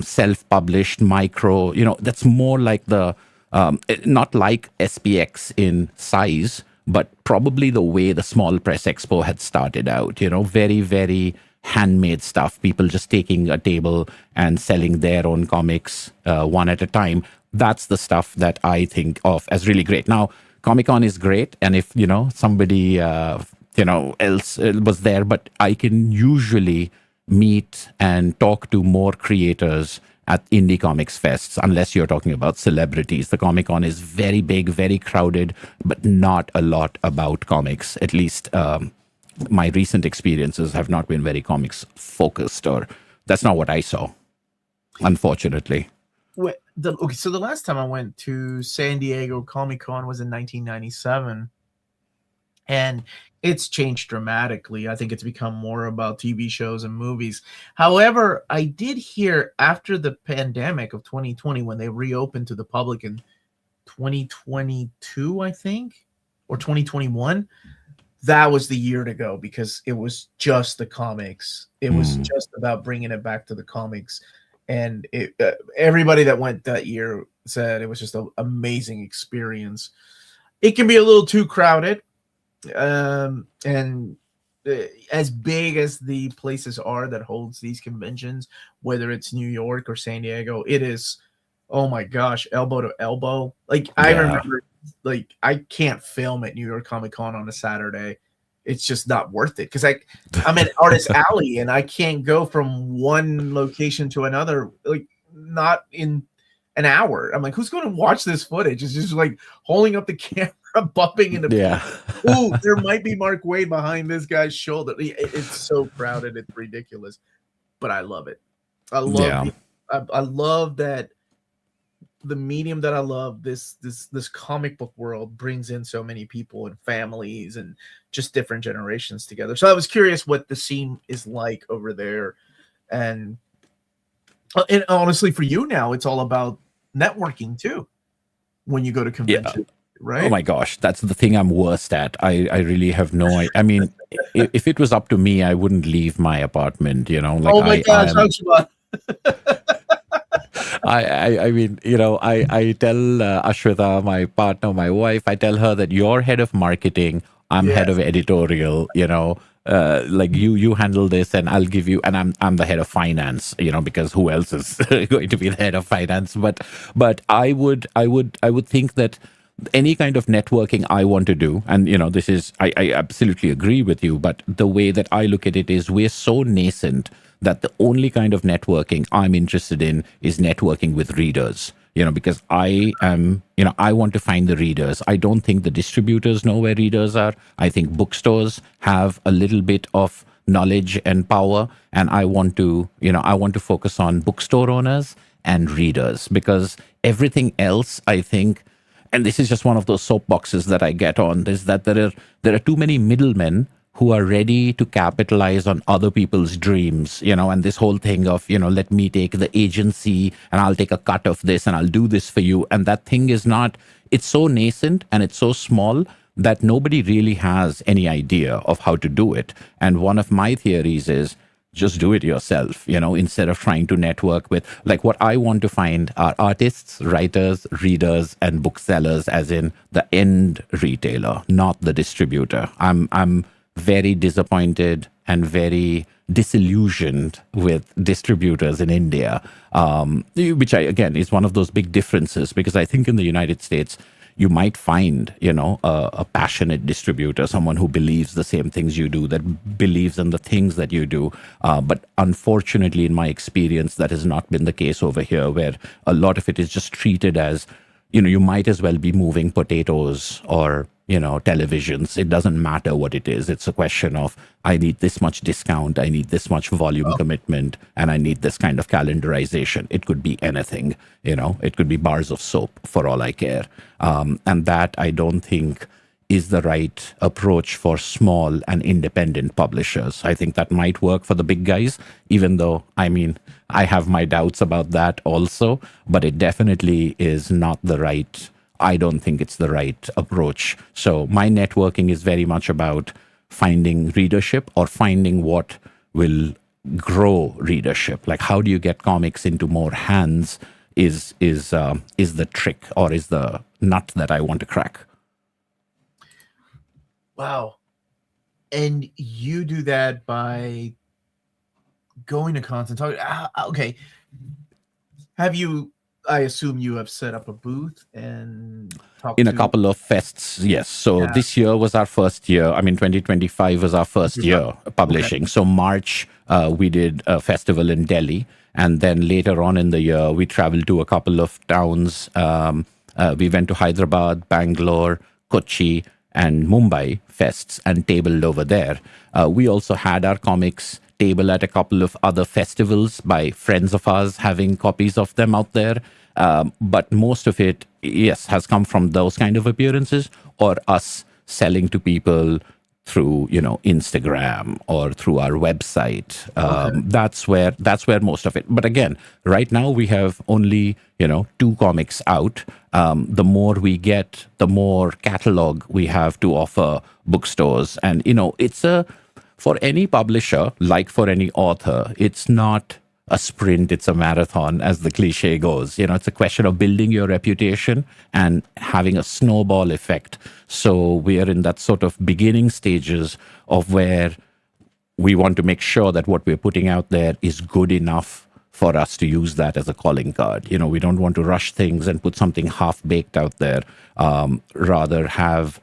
self-published micro, that's more like the, not like SPX in size, but probably the way the Small Press Expo had started out, very, very handmade stuff. People just taking a table and selling their own comics one at a time. That's the stuff that I think of as really great. Now, Comic-Con is great. And if, somebody, else was there, but I can usually meet and talk to more creators at indie comics fests, unless you're talking about celebrities. The Comic-Con is very big, very crowded, but not a lot about comics. At least my recent experiences have not been very comics focused, or that's not what I saw, unfortunately. So the last time I went to San Diego Comic-Con was in 1997. And it's changed dramatically. I think it's become more about TV shows and movies. However, I did hear after the pandemic of 2020, when they reopened to the public in 2022, I think, or 2021, that was the year to go, because it was just the comics. It was just about bringing it back to the comics. And everybody that went that year said it was just an amazing experience. It can be a little too crowded. And as big as the places are that holds these conventions, whether it's New York or San Diego, it is, oh my gosh, elbow to elbow. Like I Yeah. remember, like I can't film at New York Comic Con on a Saturday. It's just not worth it because I'm at Artist Alley and I can't go from one location to another, like not in an hour. I'm like, who's going to watch this footage? It's just like holding up the camera, bumping into Yeah. people. Ooh, there might be Mark Wade behind this guy's shoulder. It's so crowded, it's ridiculous. But I love it. I love Yeah. I love that the medium that I love, this comic book world, brings in so many people and families and just different generations together. So I was curious what the scene is like over there, and honestly, for you now, it's all about networking too when you go to Yeah. conventions, Oh right? my gosh, that's the thing I'm worst at. I really have no. I mean, if it was up to me, I wouldn't leave my apartment. You know, like Oh my gosh, I'm. Anshubha. I mean, I tell Ashwita, my partner, my wife, I tell her that you're head of marketing, I'm head Yes. of editorial. Like you handle this, and I'll give you, and I'm the head of finance. Because who else is going to be the head of finance? But I would think that any kind of networking I want to do, and this is I absolutely agree with you, but the way that I look at it is we're so nascent that the only kind of networking I'm interested in is networking with readers. Because I want to find the readers. I don't think the distributors know where readers are. I think bookstores have a little bit of knowledge and power, and I want to focus on bookstore owners and readers, because everything else, I think, and this is just one of those soapboxes that I get on, is that there are too many middlemen who are ready to capitalize on other people's dreams, and this whole thing of, let me take the agency and I'll take a cut of this and I'll do this for you. And that thing is not, it's so nascent and it's so small that nobody really has any idea of how to do it. And one of my theories is, just do it yourself, instead of trying to network with, like, what I want to find are artists, writers, readers, and booksellers, as in the end retailer, not the distributor. I'm very disappointed and very disillusioned with distributors in India, which again is one of those big differences, because I think in the United States, you might find, a passionate distributor, someone who believes the same things you do, that believes in the things that you do. But unfortunately, in my experience, that has not been the case over here, where a lot of it is just treated as, you might as well be moving potatoes or, televisions. It doesn't matter what it is. It's a question of, I need this much discount, I need this much volume commitment, and I need this kind of calendarization. It could be anything, it could be bars of soap for all I care. And that, I don't think, is the right approach for small and independent publishers. I think that might work for the big guys, even though, I mean, I have my doubts about that also, but it definitely is not the right, I don't think it's the right approach. So my networking is very much about finding readership, or finding what will grow readership. Like, how do you get comics into more hands is the trick, or is the nut that I want to crack. Wow. And you do that by going to cons and talking. Okay. Have you, I assume you have set up a booth and talked In a to. couple of fests, yes. So Yeah. this year was our first year. I mean, 2025 was our first year publishing. So March, we did a festival in Delhi. And then later on in the year, we traveled to a couple of towns. We went to Hyderabad, Bangalore, Kochi, and Mumbai fests, and tabled over there. We also had our comics table at a couple of other festivals by friends of ours having copies of them out there. But most of it, yes, has come from those kind of appearances, or us selling to people through, Instagram or through our website. That's where most of it. But again, right now we have only 2 comics out. The more we get, the more catalog we have to offer bookstores, and it's for any publisher, like for any author, it's not a sprint, it's a marathon, as the cliche goes. It's a question of building your reputation and having a snowball effect. So we are in that sort of beginning stages of where we want to make sure that what we're putting out there is good enough for us to use that as a calling card. We don't want to rush things and put something half baked out there. Rather have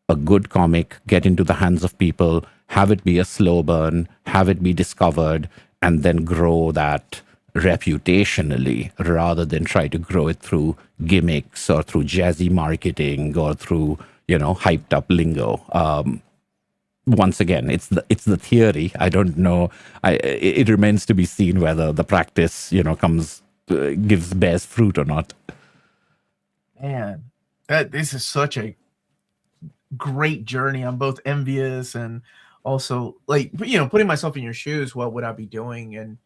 a good comic get into the hands of people, have it be a slow burn, have it be discovered, and then grow that reputationally rather than try to grow it through gimmicks or through jazzy marketing or through, hyped up lingo. Once again, it's the theory. I don't know. It remains to be seen whether the practice, bears fruit or not. Man, this is such a great journey. I'm both envious and also like, putting myself in your shoes. What would I be doing? And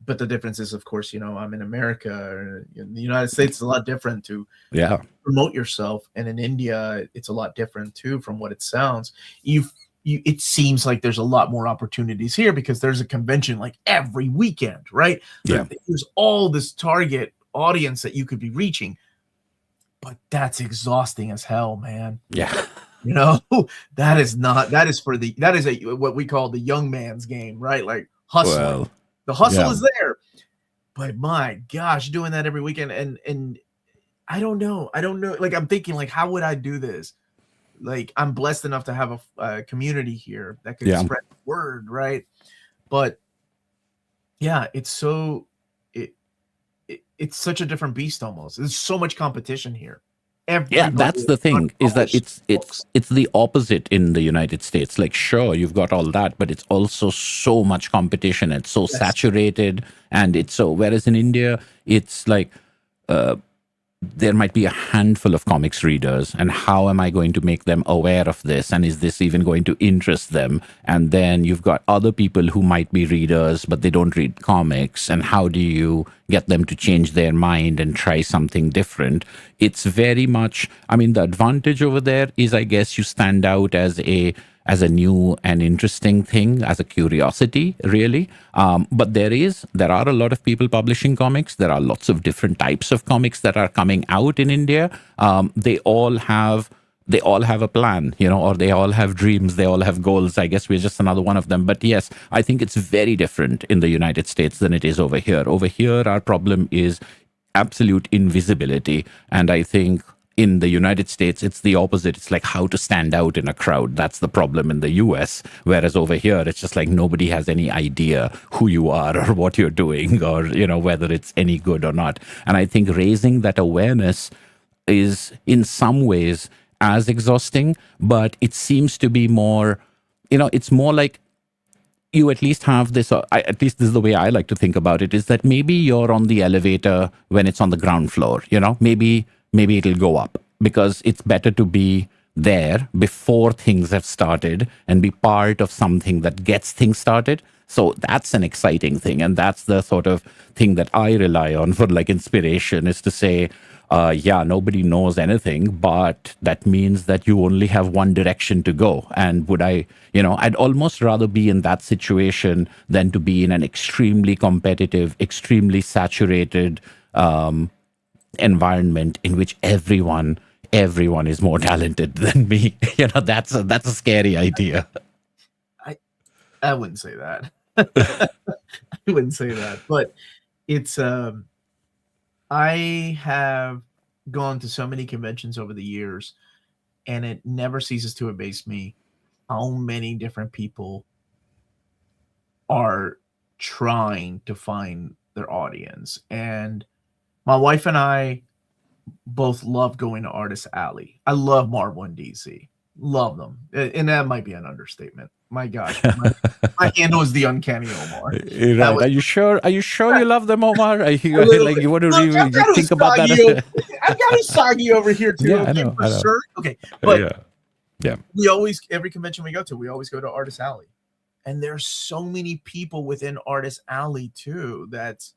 but the difference is, of course, I'm in America, or in the United States, it's a lot different to promote yourself, and in India, it's a lot different too. From what it sounds, it seems like there's a lot more opportunities here because there's a convention like every weekend, right? Yeah. There's all this target audience that you could be reaching, but that's exhausting as hell, man. Yeah. That is what we call the young man's game, right? Like hustling. Well, the hustle is there, but my gosh, doing that every weekend. And I don't know. Like, I'm thinking, like, how would I do this? Like, I'm blessed enough to have a community here that can spread the word, right? But yeah, it's such a different beast almost. There's so much competition here. That's the thing, is that it's the opposite in the United States. Like, sure, you've got all that, but it's also so much competition. It's so saturated, and whereas in India, it's like there might be a handful of comics readers, and how am I going to make them aware of this? And is this even going to interest them? And then you've got other people who might be readers, but they don't read comics. And how do you get them to change their mind and try something different? It's very much, the advantage over there is, I guess, you stand out as a new and interesting thing, as a curiosity, really. But there are a lot of people publishing comics. There are lots of different types of comics that are coming out in India. They all have a plan, or they all have dreams. They all have goals. I guess we're just another one of them. But yes, I think it's very different in the United States than it is over here. Over here, our problem is absolute invisibility. And I think in the United States, it's the opposite. It's like how to stand out in a crowd. That's the problem in the US. Whereas over here, it's just like nobody has any idea who you are or what you're doing, or, whether it's any good or not. And I think raising that awareness is in some ways as exhausting, but it seems to be more, it's more like you at least have this, at least this is the way I like to think about it, is that maybe you're on the elevator when it's on the ground floor, maybe it'll go up, because it's better to be there before things have started and be part of something that gets things started. So that's an exciting thing. And that's the sort of thing that I rely on for like inspiration, is to say, nobody knows anything, but that means that you only have one direction to go. And I'd almost rather be in that situation than to be in an extremely competitive, extremely saturated, environment in which everyone is more talented than me. That's a scary idea. I wouldn't say that. I wouldn't say that, but it's I have gone to so many conventions over the years, and it never ceases to amaze me how many different people are trying to find their audience. And my wife and I both love going to Artist Alley. I love Marvel and DC. Love them. And that might be an understatement. My gosh. My handle is the Uncanny Omar. Right. Are you sure you love them, Omar? Like you want to really think about that? I've got Usagi over here too. Yeah, I know. Sure. Okay. But yeah. Every convention we go to, we always go to Artist Alley. And there's so many people within Artist Alley too. That's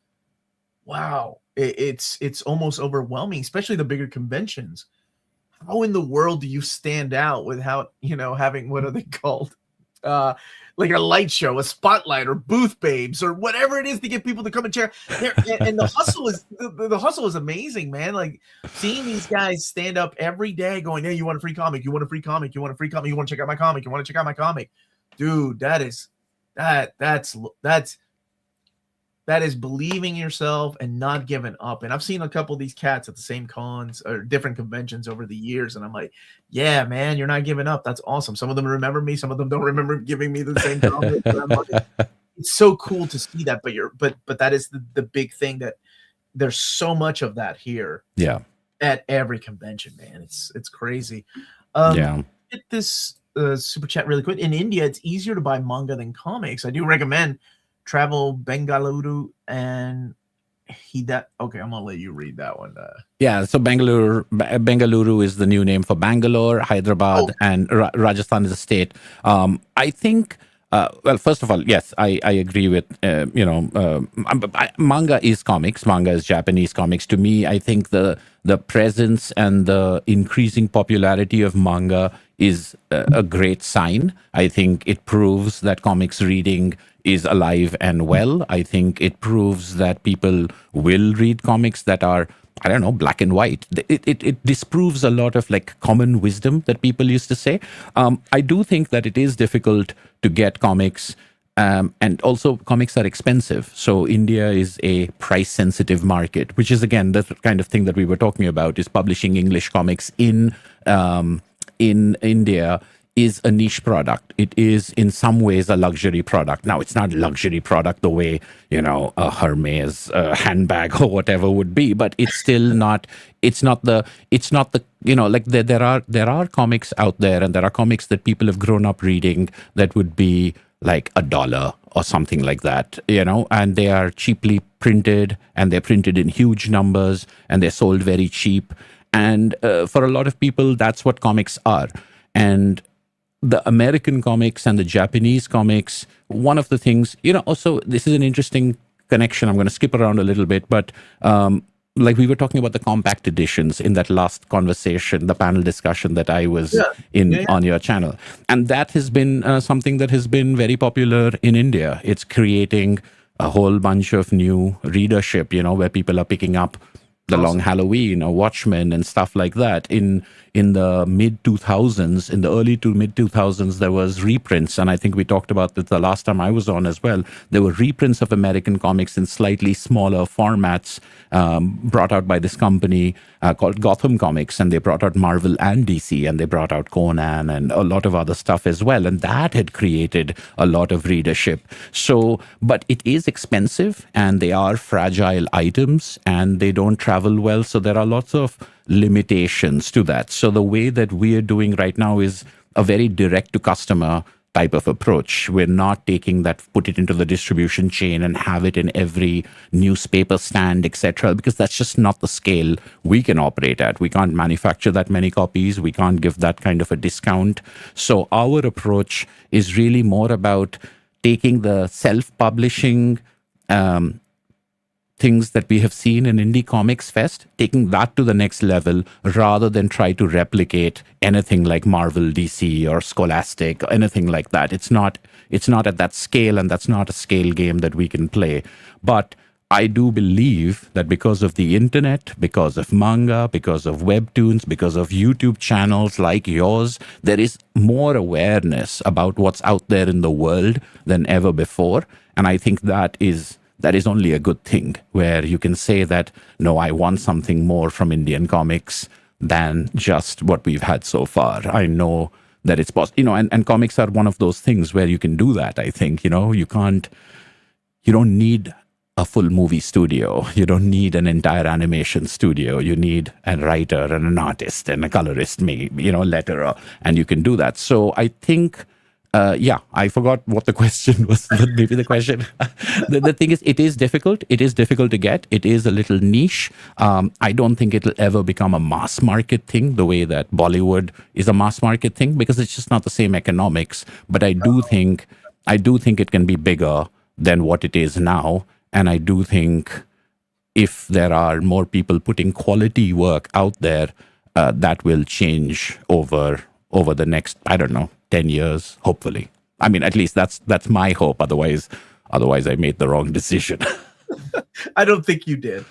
wow. It's almost overwhelming, especially the bigger conventions. How in the world do you stand out without, having, what are they called? like a light show, a spotlight, or booth babes, or whatever it is to get people to come and check. And the hustle is the hustle is amazing, man. Like seeing these guys stand up every day, going, "Hey, you want a free comic? You want a free comic? You want a free comic? You want to check out my comic? You want to check out my comic?" Dude, that's believing in yourself and not giving up. And I've seen a couple of these cats at the same cons or different conventions over the years, and I'm like, yeah, man, you're not giving up. That's awesome. Some of them remember me, some of them don't remember giving me the same comment. Like, it's so cool to see that. But that is the big thing, that there's so much of that here. Yeah. At every convention, man. It's crazy. Hit this super chat really quick. In India, it's easier to buy manga than comics. I do recommend Travel Bengaluru and okay, I'm gonna let you read that one. So Bengaluru is the new name for Bangalore. Hyderabad and Rajasthan is a state. I think. Well, first of all, yes, I agree with manga is comics. Manga is Japanese comics. To me, I think the presence and the increasing popularity of manga is a great sign. I think it proves that comics reading is alive and well. I think it proves that people will read comics that are, I don't know, black and white. It disproves a lot of like common wisdom that people used to say. I do think that it is difficult to get comics, and also comics are expensive. So India is a price-sensitive market, which is again the kind of thing that we were talking about. Is publishing English comics in India is a niche product. It is in some ways a luxury product. Now, it's not a luxury product the way, a Hermes handbag or whatever would be, but it's still not, there are comics out there, and there are comics that people have grown up reading that would be like $1 or something like that, and they are cheaply printed, and they're printed in huge numbers, and they're sold very cheap. And for a lot of people, that's what comics are. And the American comics and the Japanese comics, one of the things, also, this is an interesting connection. I'm going to skip around a little bit, but like we were talking about the compact editions in that last conversation, the panel discussion that I was on your channel. And that has been something that has been very popular in India. It's creating a whole bunch of new readership, where people are picking up The Long Halloween or Watchmen and stuff like that. In the mid-2000s, in the early to mid-2000s, there was reprints, and I think we talked about this the last time I was on as well. There were reprints of American comics in slightly smaller formats brought out by this company called Gotham Comics, and they brought out Marvel and DC, and they brought out Conan and a lot of other stuff as well, and that had created a lot of readership. So, but it is expensive, and they are fragile items, and they don't travel well, so there are lots of limitations to that. So the way that we are doing right now is a very direct to customer type of approach. We're not taking that, put it into the distribution chain and have it in every newspaper stand, etc., because that's just not the scale we can operate at. We can't manufacture that many copies. We can't give that kind of a discount. So our approach is really more about taking the self-publishing things that we have seen in Indie Comics Fest, taking that to the next level rather than try to replicate anything like Marvel, DC, or Scholastic, or anything like that. It's not at that scale, and that's not a scale game that we can play. But I do believe that because of the internet, because of manga, because of webtoons, because of YouTube channels like yours, there is more awareness about what's out there in the world than ever before. And I think that is only a good thing, where you can say that, no, I want something more from Indian comics than just what we've had so far. I know that it's possible, and comics are one of those things where you can do that. I think, you don't need a full movie studio. You don't need an entire animation studio. You need a writer and an artist and a colorist, letterer, and you can do that. So I think, I forgot what the question was. Maybe the question. The thing is, it is difficult. It is difficult to get. It is a little niche. I don't think it'll ever become a mass market thing the way that Bollywood is a mass market thing, because it's just not the same economics. But I do think it can be bigger than what it is now. And I do think if there are more people putting quality work out there, that will change over the next, 10 years, hopefully. I mean, at least that's my hope. Otherwise, I made the wrong decision. I don't think you did.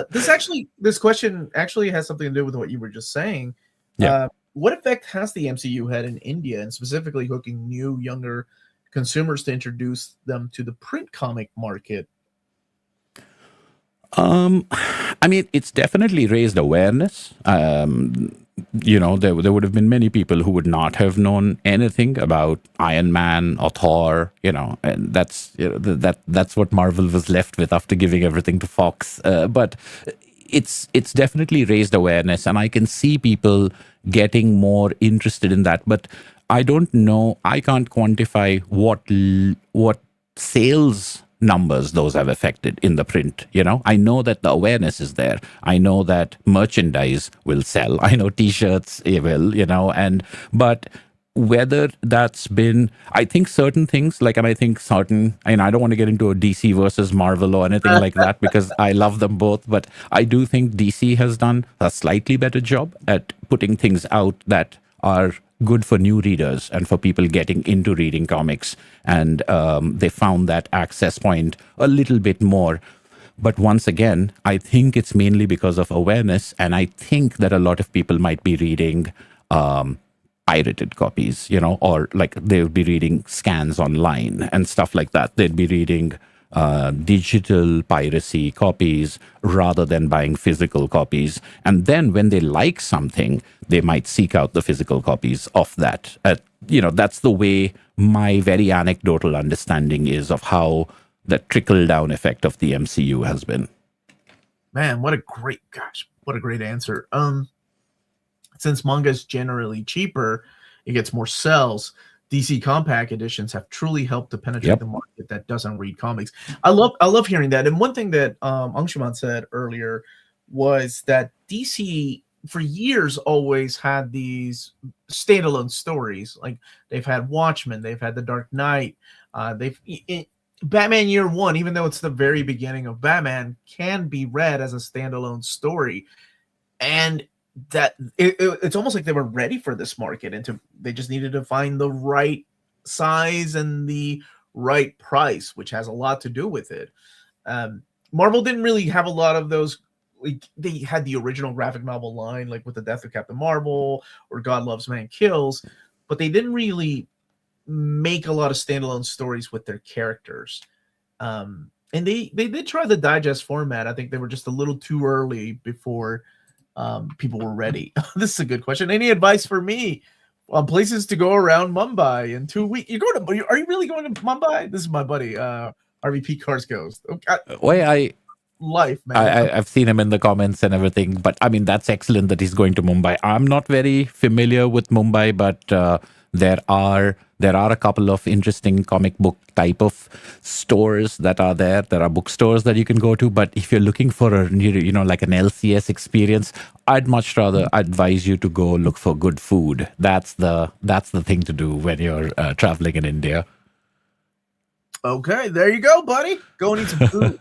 This question actually has something to do with what you were just saying. Yeah. What effect has the MCU had in India, and specifically hooking new, younger consumers to introduce them to the print comic market? I mean, it's definitely raised awareness. There would have been many people who would not have known anything about Iron Man or Thor, and that's what Marvel was left with after giving everything to Fox. But it's definitely raised awareness, and I can see people getting more interested in that. But I don't know, I can't quantify what sales numbers those have affected in the print. I know that the awareness is there. I know that merchandise will sell. I know t-shirts will, but whether that's been, I think certain things like, and I think certain, and I don't want to get into a DC versus Marvel or anything like that, because I love them both, but I do think DC has done a slightly better job at putting things out that are good for new readers and for people getting into reading comics. And they found that access point a little bit more. But once again, I think it's mainly because of awareness. And I think that a lot of people might be reading pirated copies, or like they would be reading scans online and stuff like that. They'd be reading digital piracy copies rather than buying physical copies. And then when they like something, they might seek out the physical copies of that. That's the way my very anecdotal understanding is of how the trickle-down effect of the MCU has been. Man, what a great answer. Since manga is generally cheaper, it gets more sales. DC compact editions have truly helped to penetrate the market that doesn't read comics. I love hearing that. And one thing that Anshuman said earlier was that DC for years always had these standalone stories. Like they've had Watchmen, they've had The Dark Knight, Batman Year One, even though it's the very beginning of Batman, can be read as a standalone story. And that it's almost like they were ready for this market, and they just needed to find the right size and the right price, which has a lot to do with it. Marvel didn't really have a lot of those. Like, they had the original graphic novel line, like with the Death of Captain Marvel or God Loves Man Kills, but they didn't really make a lot of standalone stories with their characters. And they did try the digest format. I think they were just a little too early before people were ready. This is a good question. Any advice for me on places to go around Mumbai in 2 weeks? Are you really going to Mumbai? This is my buddy, RVP Cars Ghost. Okay. Life, man. I've seen him in the comments and everything, but I mean, that's excellent that he's going to Mumbai. I'm not very familiar with Mumbai, but there are a couple of interesting comic book type of stores that are there. There are bookstores that you can go to, but if you're looking for a like an LCS experience, I'd much rather advise you to go look for good food. That's the thing to do when you're traveling in India. Okay, there you go, buddy. Go and eat some food.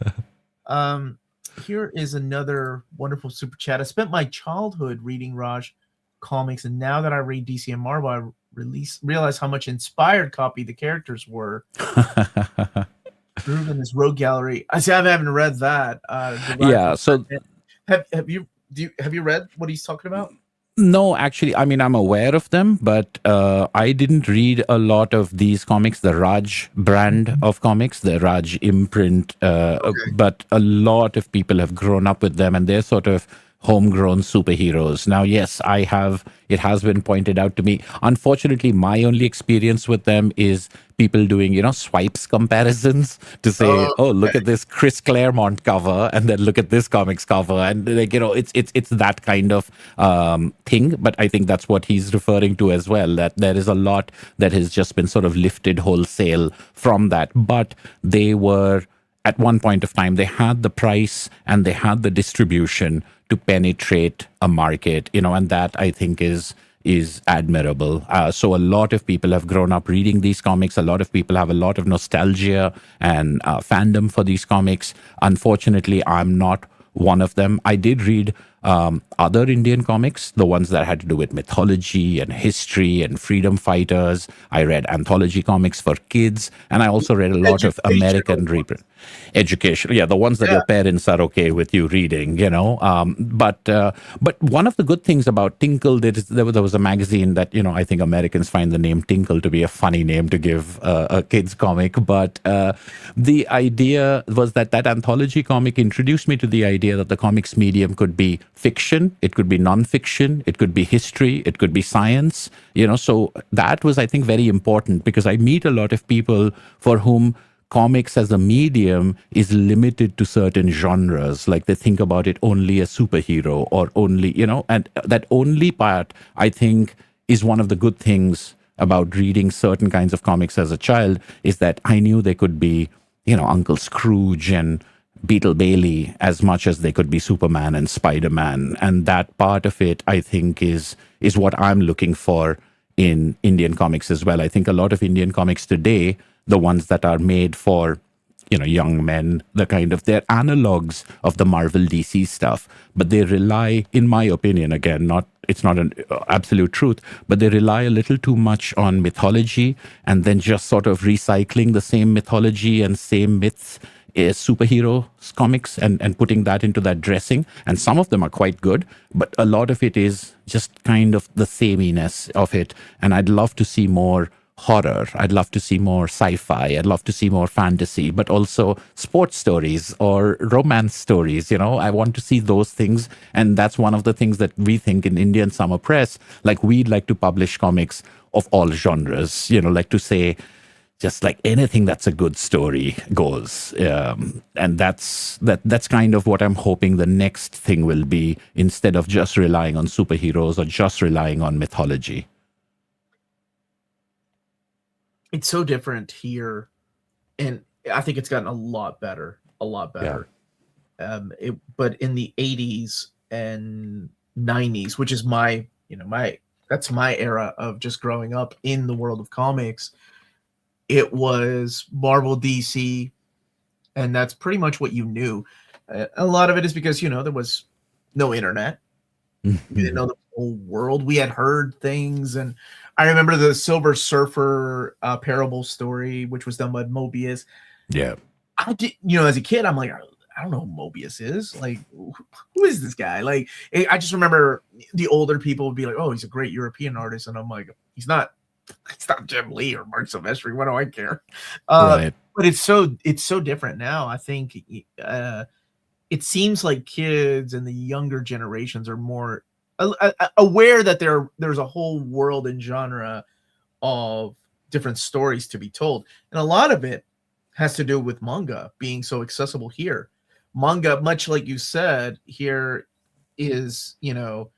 Here is another wonderful super chat. I spent my childhood reading Raj comics, and now that I read DC and Marvel, I realize how much inspired copy the characters were. Groove in this rogue gallery. I haven't read that. So have you read what he's talking about? No, actually, I mean, I'm aware of them, but I didn't read a lot of these comics, the Raj brand of comics, the Raj imprint, but a lot of people have grown up with them, and they're sort of homegrown superheroes. Now, yes, it has been pointed out to me. Unfortunately, my only experience with them is people doing, swipes comparisons to say, look at this Chris Claremont cover, and then look at this comics cover. And it's that kind of thing. But I think that's what he's referring to as well, that there is a lot that has just been sort of lifted wholesale from that. But they were, at one point of time, they had the price and they had the distribution to penetrate a market, and that I think is admirable. So a lot of people have grown up reading these comics. A lot of people have a lot of nostalgia and fandom for these comics. Unfortunately, I'm not one of them. I did read other Indian comics, the ones that had to do with mythology and history and freedom fighters. I read anthology comics for kids, and I also read a lot of American education. Yeah, the ones that your parents are okay with you reading, you know. But one of the good things about Tinkle, there was a magazine that, you know, I think Americans find the name Tinkle to be a funny name to give a kid's comic. But the idea was that anthology comic introduced me to the idea that the comics medium could be fiction, it could be nonfiction, it could be history, it could be science, you know. So that was, I think, very important, because I meet a lot of people for whom comics as a medium is limited to certain genres. Like they think about it only as superhero or only, you know, and that only part, I think, is one of the good things about reading certain kinds of comics as a child, is that I knew they could be, you know, Uncle Scrooge and Beetle Bailey as much as they could be Superman and Spider-Man. And that part of it, I think, is what I'm looking for in Indian comics as well. I think a lot of Indian comics today, the ones that are made for, you know, young men, they're analogs of the Marvel DC stuff, but they rely, in my opinion, again, it's not an absolute truth, but they rely a little too much on mythology and then just sort of recycling the same mythology and same myths as superhero comics and putting that into that dressing. And some of them are quite good, but a lot of it is just kind of the sameness of it. And I'd love to see more horror. I'd love to see more sci-fi. I'd love to see more fantasy, but also sports stories or romance stories. You know, I want to see those things. And that's one of the things that we think in Indian Summer Press, like we'd like to publish comics of all genres, you know, like to say, just like anything that's a good story goes. And that's kind of what I'm hoping the next thing will be, instead of just relying on superheroes or just relying on mythology. It's so different here, and I think it's gotten a lot better. Yeah. But in the 80s and 90s, which is that's my era of just growing up in the world of comics, it was Marvel, DC, and that's pretty much what you knew. A lot of it is because, you know, there was no internet. We didn't know the whole world. We had heard things, and I remember the Silver Surfer parable story, which was done by Mobius. Yeah. I did, you know, as a kid, I'm like, I don't know who Mobius is. Like, who is this guy? Like, I just remember the older people would be like, oh, he's a great European artist. And I'm like, it's not Jim Lee or Mark Silvestri. What do I care? Right. But it's so different now. I think it seems like kids and the younger generations are more aware that there's a whole world and genre of different stories to be told. And a lot of it has to do with manga being so accessible here. Manga, much like you said, here is, you know,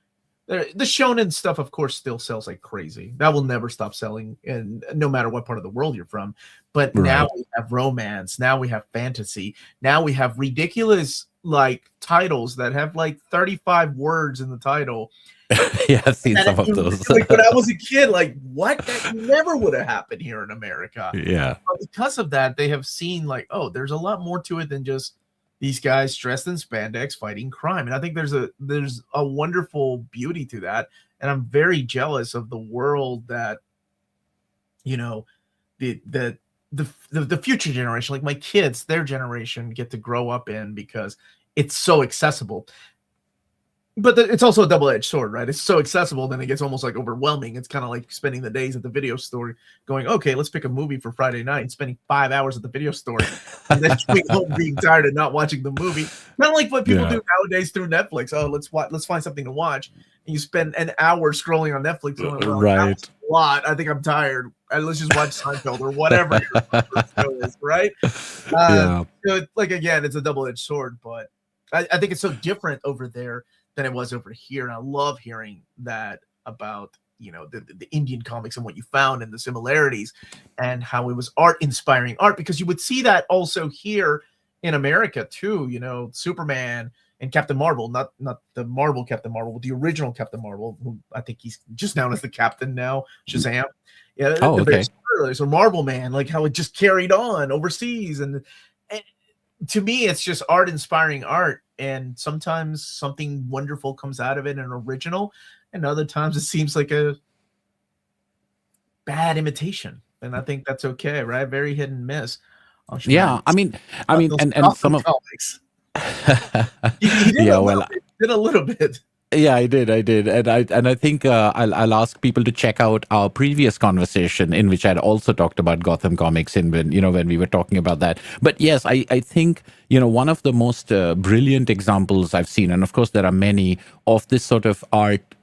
the shonen stuff, of course, still sells like crazy. That will never stop selling, and no matter what part of the world you're from. But now we have romance. Now we have fantasy. Now we have ridiculous like titles that have like 35 words in the title. Yeah, I've seen some of those. Like when I was a kid, like what? That never would have happened here in America. Yeah. But because of that, they have seen like, oh, there's a lot more to it than just these guys dressed in spandex fighting crime. And I think there's a wonderful beauty to that. And I'm very jealous of the world that, you know, the future generation, like my kids, their generation, get to grow up in, because it's so accessible. But it's also a double-edged sword, right? It's so accessible, then it gets almost like overwhelming. It's kind of like spending the days at the video store going, okay, let's pick a movie for Friday night, and spending 5 hours at the video store and then coming home being tired and not watching the movie. Kind of like what people do nowadays through Netflix. Oh, let's find something to watch. And you spend an hour scrolling on Netflix going, well, right. That was a lot. I think I'm tired. Let's just watch Seinfeld or whatever your show is, right? So like, again, it's a double-edged sword, but I think it's so different over there than it was over here. And I love hearing that about, you know, the Indian comics and what you found and the similarities and how it was inspiring art, because you would see that also here in America too, you know, Superman and Captain Marvel, not the Marvel Captain Marvel, but the original Captain Marvel, who I think he's just known as the Captain now, Shazam. Yeah. Okay. So Marvel Man, like how it just carried on overseas. And to me, it's just art inspiring art. and sometimes something wonderful comes out of it, an original, and other times it seems like a bad imitation, and I think that's okay, right? Very hit and miss. Oh, Yeah, man, those and some Gotham of comics. He did yeah, a well, little bit. Did a little bit. yeah, I did, and I think I'll ask people to check out our previous conversation in which I'd also talked about Gotham comics in when we were talking about that. But yes, I think one of the most brilliant examples I've seen, and of course there are many of this sort of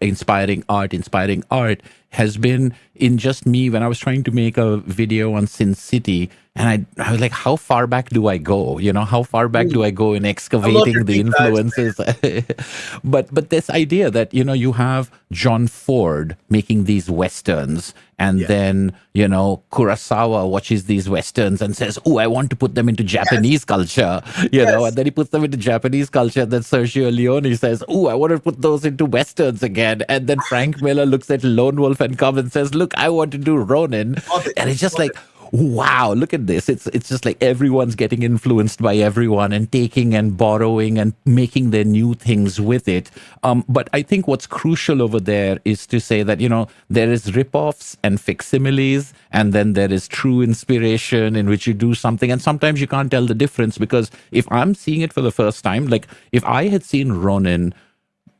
inspiring art has been in just me when I was trying to make a video on Sin City. And I was like, how far back do I go? How far back do Ooh, I go in I love your excavating the deep dives, influences? But this idea that, you have John Ford making these Westerns, and yeah. then, Kurosawa watches these Westerns and says, oh, I want to put them into Japanese culture, Yes. and then he puts them into Japanese culture. And then Sergio Leone says, oh, I want to put those into Westerns again. And then Frank Miller looks at Lone Wolf and comes and says, look, I want to do Ronin. Love it. And it's just Love like, wow, look at this. It's just like everyone's getting influenced by everyone and taking and borrowing and making their new things with it. But I think what's crucial over there is to say that, there is ripoffs and facsimiles, and then there is true inspiration in which you do something. And sometimes you can't tell the difference, because if I'm seeing it for the first time, like if I had seen Ronin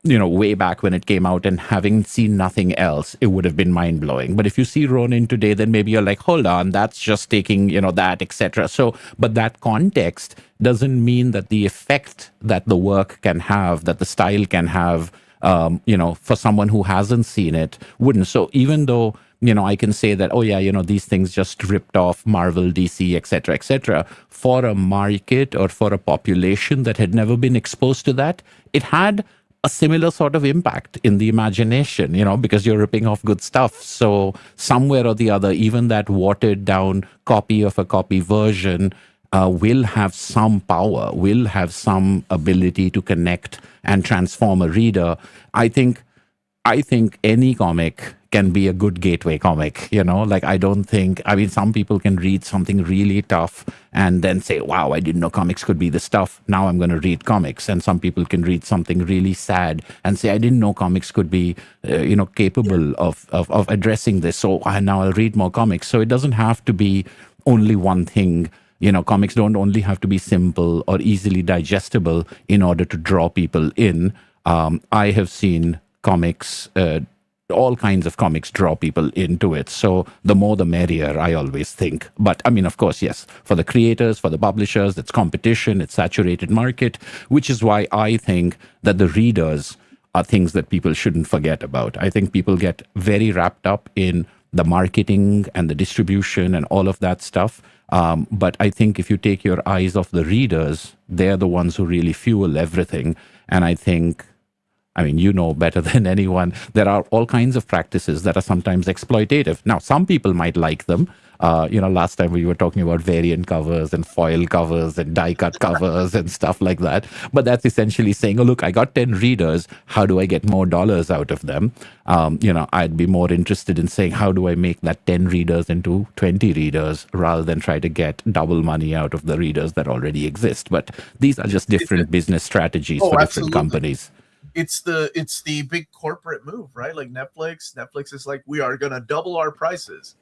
way back when it came out and having seen nothing else, it would have been mind blowing. But if you see Ronin today, then maybe you're like, hold on, that's just taking, that, etc. So, but that context doesn't mean that the effect that the work can have, that the style can have, for someone who hasn't seen it, wouldn't. So even though, I can say that, oh yeah, these things just ripped off Marvel, DC, etc., for a market or for a population that had never been exposed to that, it had a similar sort of impact in the imagination, because you're ripping off good stuff. So somewhere or the other, even that watered down copy of a copy version will have some power, will have some ability to connect and transform a reader. I think any comic can be a good gateway comic, like some people can read something really tough and then say, wow, I didn't know comics could be this tough. Now I'm going to read comics. And some people can read something really sad and say, I didn't know comics could be, capable of addressing this. So now I'll read more comics. So it doesn't have to be only one thing. Comics don't only have to be simple or easily digestible in order to draw people in. I have seen comics, all kinds of comics draw people into it. So the more the merrier, I always think. But I mean, of course, yes, for the creators, for the publishers, it's competition, it's saturated market, which is why I think that the readers are things that people shouldn't forget about. I think people get very wrapped up in the marketing and the distribution and all of that stuff. But I think if you take your eyes off the readers, they're the ones who really fuel everything. And I think, better than anyone, there are all kinds of practices that are sometimes exploitative. Now, some people might like them. Last time we were talking about variant covers and foil covers and die cut covers and stuff like that. But that's essentially saying, oh, look, I got 10 readers. How do I get more dollars out of them? I'd be more interested in saying, how do I make that 10 readers into 20 readers rather than try to get double money out of the readers that already exist. But these are just different business strategies for different companies. It's the big corporate move, right? Like Netflix is like, we are gonna double our prices.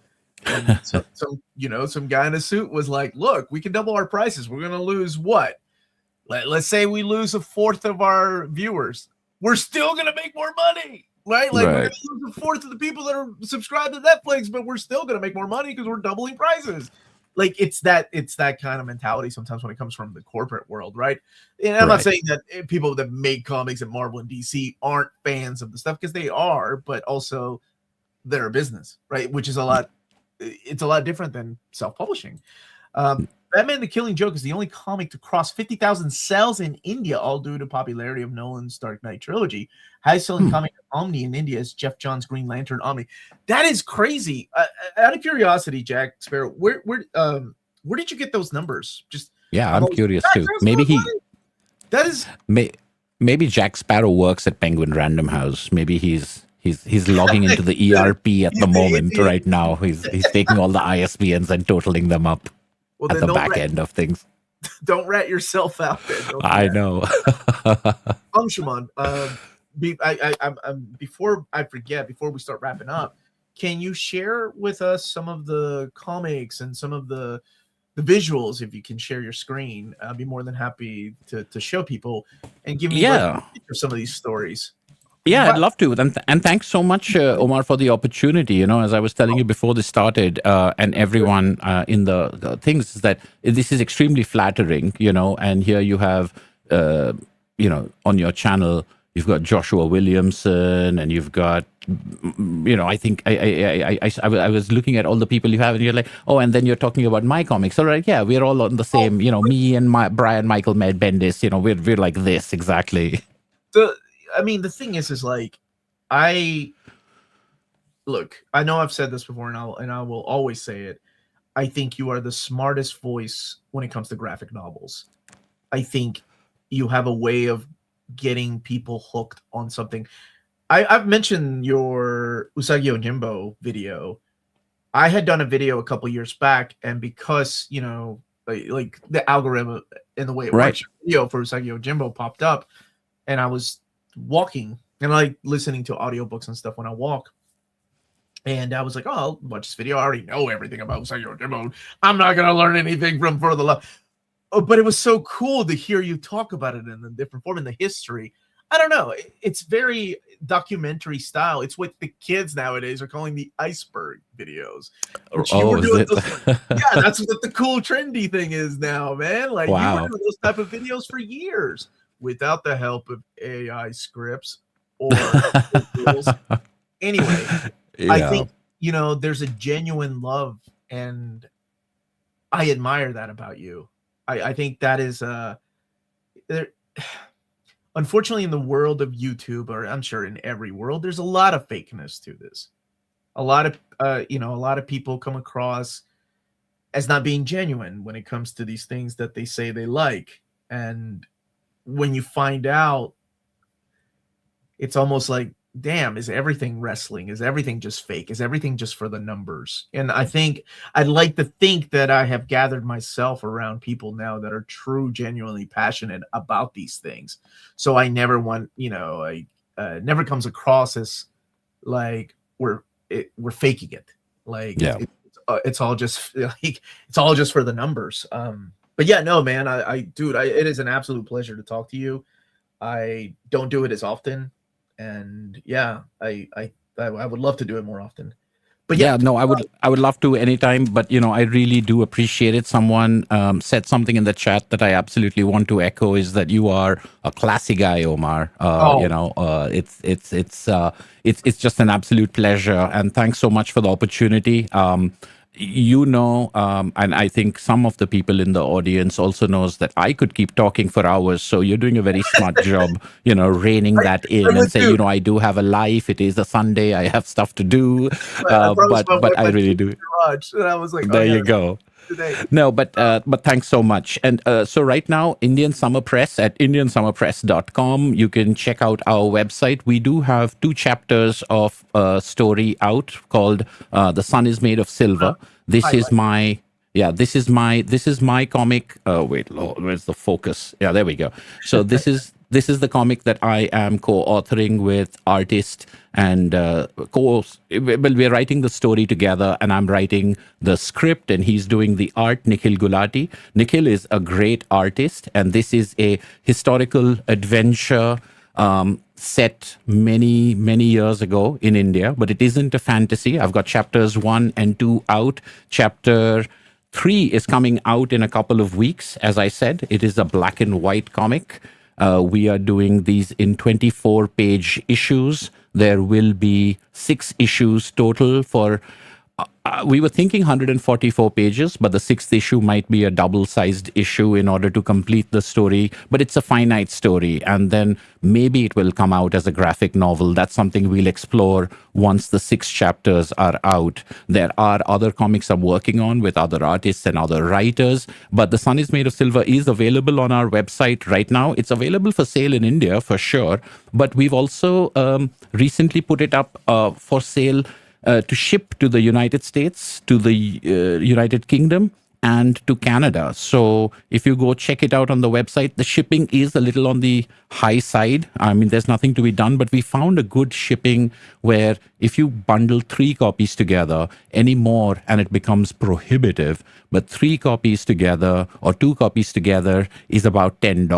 And some guy in a suit was like, look, we can double our prices. We're gonna lose what? Let's say we lose a fourth of our viewers. We're still gonna make more money, right? Like, we're gonna lose a fourth of the people that are subscribed to Netflix, but we're still gonna make more money because we're doubling prices. Like, it's that kind of mentality sometimes when it comes from the corporate world, right? And I'm not saying that people that make comics at Marvel and DC aren't fans of the stuff, because they are, but also they're a business, right? Which is a lot different than self-publishing. Batman the Killing Joke is the only comic to cross 50,000 sales in India, all due to popularity of Nolan's Dark Knight trilogy. Highest-selling comic Omni in India is Jeff Johns' Green Lantern Omni. That is crazy. Out of curiosity, Jack Sparrow, where did you get those numbers? I'm curious too. Maybe Jack Sparrow works at Penguin Random House. Maybe he's logging into the ERP at the moment right now. He's taking all the ISBNs and totaling them up at the back end of things. don't rat yourself out there. Don't do I that. know. Shimon, before I forget, before we start wrapping up, can you share with us some of the comics and some of the visuals? If you can share your screen, I'd be more than happy to show people and give me like Yeah. some of these stories. Yeah, I'd What? love to. And thanks so much, Omar, for the opportunity. You know, as I was telling you before this started, and everyone in the things is that this is extremely flattering, you know, and here you have, you know, on your channel, you've got Joshua Williamson and you've got, you know, I think I was looking at all the people you have and you're like, oh, and then you're talking about my comics. All right. Yeah, we're all on the same, you know, me and Brian Michael Bendis, you know, we're like this exactly. I mean, the thing is like, I know I've said this before, and I will always say it. I think you are the smartest voice when it comes to graphic novels. I think you have a way of getting people hooked on something. I've mentioned your Usagi Yojimbo video. I had done a video a couple years back, and because you know, like the algorithm and the way it Right. works, your video for Usagi Yojimbo popped up, and I was walking and I like listening to audiobooks and stuff when I walk. And I was like, oh, I'll watch this video. I already know everything about Usagi Yojimbo. I'm not gonna learn anything from For the Love. Oh, but it was so cool to hear you talk about it in a different form, in the history. I don't know. It's very documentary style. It's what the kids nowadays are calling the iceberg videos. Which you were doing yeah, that's what the cool trendy thing is now, man. Like Wow. you were doing those type of videos for years without the help of AI scripts or tools. Anyway, Yeah. I think, you know, there's a genuine love, and I admire that about you. I think that is there. Unfortunately, in the world of YouTube, or I'm sure in every world, there's a lot of fakeness to this. A lot of you know, a lot of people come across as not being genuine when it comes to these things that they say they like, and when you find out, it's almost like, damn, is everything wrestling? Is everything just fake? Is everything just for the numbers? And I think I'd like to think that I have gathered myself around people now that are true, genuinely passionate about these things. So I never want, you know, never comes across as like we're faking it. Like Yeah. it's all just like it's all just for the numbers. But yeah, no, man, dude, it is an absolute pleasure to talk to you. I don't do it as often, and yeah, I would love to do it more often. But yeah, no, I would love to anytime, but you know, I really do appreciate it. Someone said something in the chat that I absolutely want to echo, is that you are a classy guy, Omar. You know, it's just an absolute pleasure, and thanks so much for the opportunity. You know, and I think some of the people in the audience also knows that I could keep talking for hours. So you're doing a very smart job, you know, reining that in and say, you know, I do have a life. It is a Sunday. I have stuff to do. But I really do. Garage, and I was like, there you go. Today. No, but thanks so much. And so right now, Indian Summer Press at indiansummerpress.com, you can check out our website. We do have 2 chapters of a story out called The Sun is Made of Silver. This is my comic. Wait, Lord, where's the focus? Yeah, there we go. So this is the comic that I am co-authoring with artist and well, we're writing the story together, and I'm writing the script, and he's doing the art, Nikhil Gulati. Nikhil is a great artist, and this is a historical adventure set many years ago in India, but it isn't a fantasy. I've got chapters 1 and 2 out. Chapter 3 is coming out in a couple of weeks. As I said, it is a black and white comic. We are doing these in 24-page issues. There will be 6 issues total for we were thinking 144 pages, but the 6th issue might be a double-sized issue in order to complete the story. But it's a finite story, and then maybe it will come out as a graphic novel. That's something we'll explore once the 6 chapters are out. There are other comics I'm working on with other artists and other writers, but The Sun is Made of Silver is available on our website right now. It's available for sale in India, for sure, but we've also recently put it up for sale to ship to the United States, to the United Kingdom, and to Canada. So if you go check it out on the website, the shipping is a little on the high side. I mean, there's nothing to be done, but we found a good shipping where if you bundle 3 copies together, any more and it becomes prohibitive. But 3 copies together or 2 copies together is about $10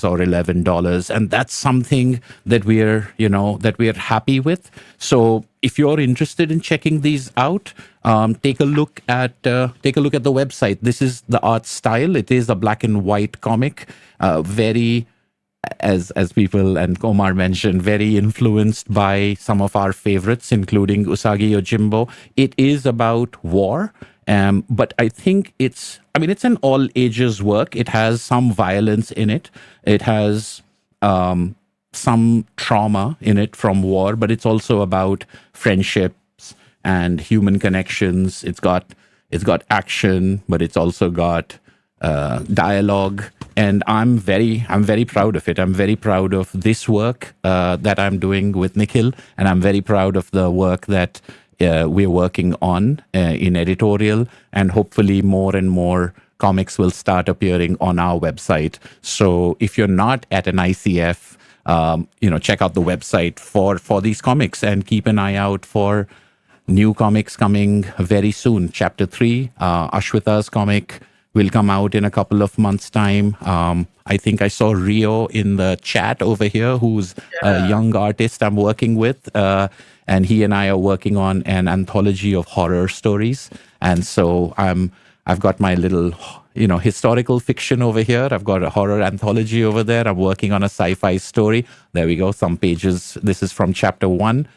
or $11. And that's something that we're happy with. So if you're interested in checking these out, take a look at the website. This is the art style. It is a black and white comic, very, as people and Omar mentioned, very influenced by some of our favorites, including Usagi Yojimbo. It is about war, but I think it's an all ages work. It has some violence in it. It has some trauma in it from war, but it's also about friendships and human connections. It's got action, but it's also got dialogue, and I'm very proud of it. I'm very proud of this work that I'm doing with Nikhil, and I'm very proud of the work that we're working on in editorial, and hopefully more and more comics will start appearing on our website. So if you're not at an ICF, check out the website for these comics and keep an eye out for new comics coming very soon. Chapter 3, Ashwita's comic, will come out in a couple of months' time. I think I saw Rio in the chat over here, who's a young artist I'm working with. And he and I are working on an anthology of horror stories. And so I've got my little, historical fiction over here. I've got a horror anthology over there. I'm working on a sci-fi story. There we go. Some pages. This is from chapter 1.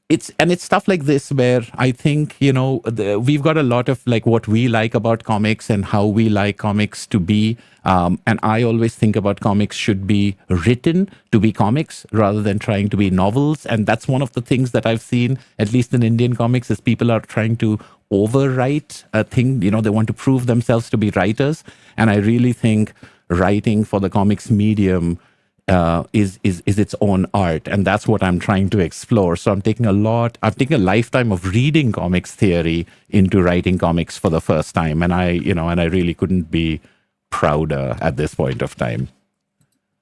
It's stuff like this where I think, we've got a lot of like what we like about comics and how we like comics to be. And I always think about comics should be written to be comics rather than trying to be novels. And that's one of the things that I've seen, at least in Indian comics, is people are trying to overwrite a thing. They want to prove themselves to be writers. And I really think writing for the comics medium is its own art, and that's what I'm trying to explore. So I've taken a lifetime of reading comics theory into writing comics for the first time, and I really couldn't be prouder at this point of time.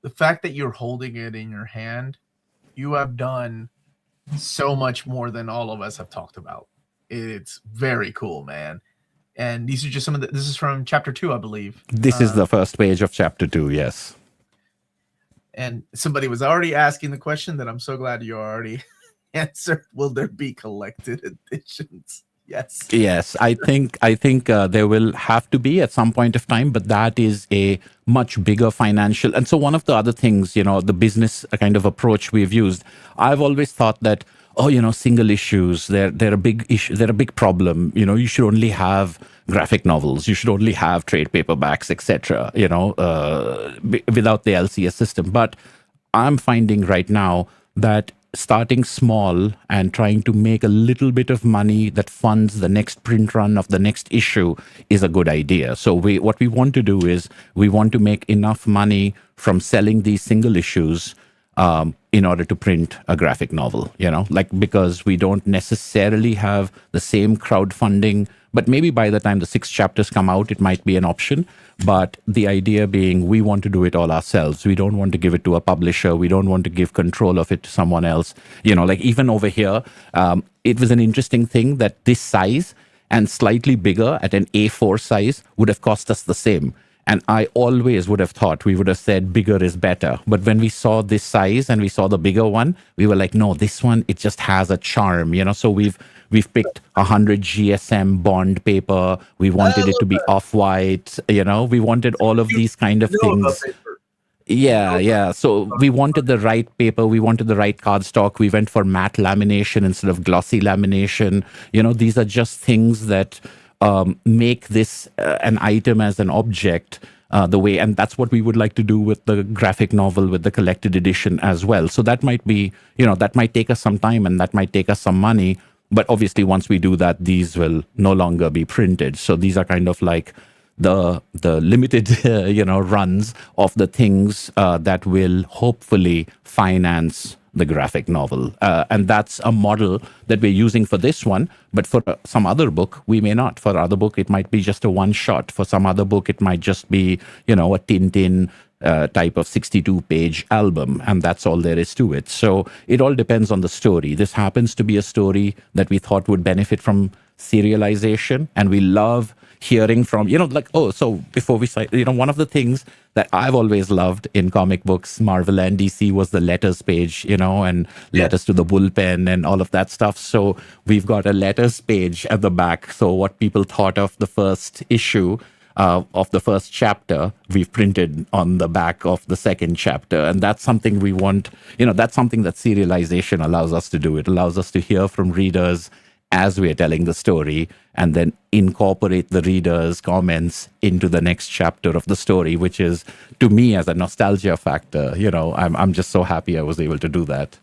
The fact that you're holding it in your hand, you have done so much more than all of us have talked about. It's very cool, man. And these are just this is from chapter 2, I believe. This is the first page of chapter 2, yes. And somebody was already asking the question that I'm so glad you already answered. Will there be collected editions? Yes. Yes, I think there will have to be at some point of time, but that is a much bigger financial. And so one of the other things, the business kind of approach we've used, I've always thought that, single issues, they're a big issue, they're a big problem. You should only have graphic novels, you should only have trade paperbacks, etc. Without the LCS system. But I'm finding right now that starting small and trying to make a little bit of money that funds the next print run of the next issue is a good idea. So what we want to do is we want to make enough money from selling these single issues in order to print a graphic novel, because we don't necessarily have the same crowdfunding, but maybe by the time the 6 chapters come out, it might be an option. But the idea being we want to do it all ourselves. We don't want to give it to a publisher. We don't want to give control of it to someone else. Even over here, it was an interesting thing that this size and slightly bigger at an A4 size would have cost us the same. And I always would have thought, we would have said bigger is better. But when we saw this size and we saw the bigger one, we were like, no, this one, it just has a charm, So we've picked 100 GSM bond paper. We wanted it to be off-white, We wanted all of these kind of things. Yeah. So we wanted the right paper. We wanted the right cardstock. We went for matte lamination instead of glossy lamination. These are just things that make this an item as an object the way, and that's what we would like to do with the graphic novel, with the collected edition as well. So that might be, that might take us some time and that might take us some money. But obviously, once we do that, these will no longer be printed. So these are kind of like the limited, runs of the things that will hopefully finance the graphic novel. And that's a model that we're using for this one. But for some other book, we may not. For other book, it might be just a one shot. For some other book, it might just be, a Tintin type of 62-page album, and that's all there is to it. So it all depends on the story. This happens to be a story that we thought would benefit from serialization, and we love hearing from, so before we say, one of the things that I've always loved in comic books, Marvel and DC, was the letters page, and letters to the bullpen and all of that stuff. So we've got a letters page at the back. So what people thought of the first issue of the first chapter, we've printed on the back of the second chapter. And that's something we want, that's something that serialization allows us to do. It allows us to hear from readers as we are telling the story, and then incorporate the reader's comments into the next chapter of the story, which is, to me, as a nostalgia factor, I'm just so happy I was able to do that.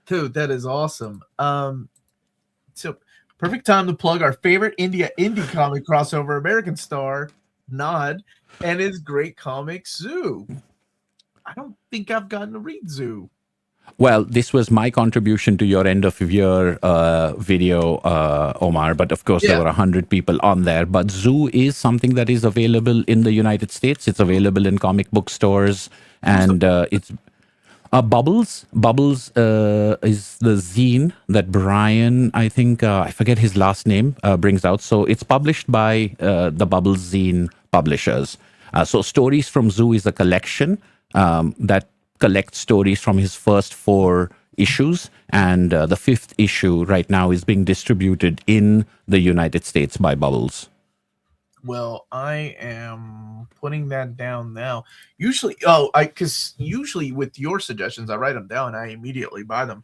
Dude, that is awesome. So perfect time to plug our favorite indie comic crossover, American Star, Nod, and his great comic, Zoo. I don't think I've gotten to read Zoo. Well, this was my contribution to your end of year video, Omar. But of course, there were 100 people on there. But Zoo is something that is available in the United States. It's available in comic book stores, and it's Bubbles. Bubbles is the zine that Brian, I think, I forget his last name, brings out. So it's published by the Bubbles zine publishers. So Stories from Zoo is a collection that collects stories from his first 4 issues. And the 5th issue right now is being distributed in the United States by Bubbles. Well, I am putting that down now. Usually, because usually with your suggestions, I write them down. I immediately buy them,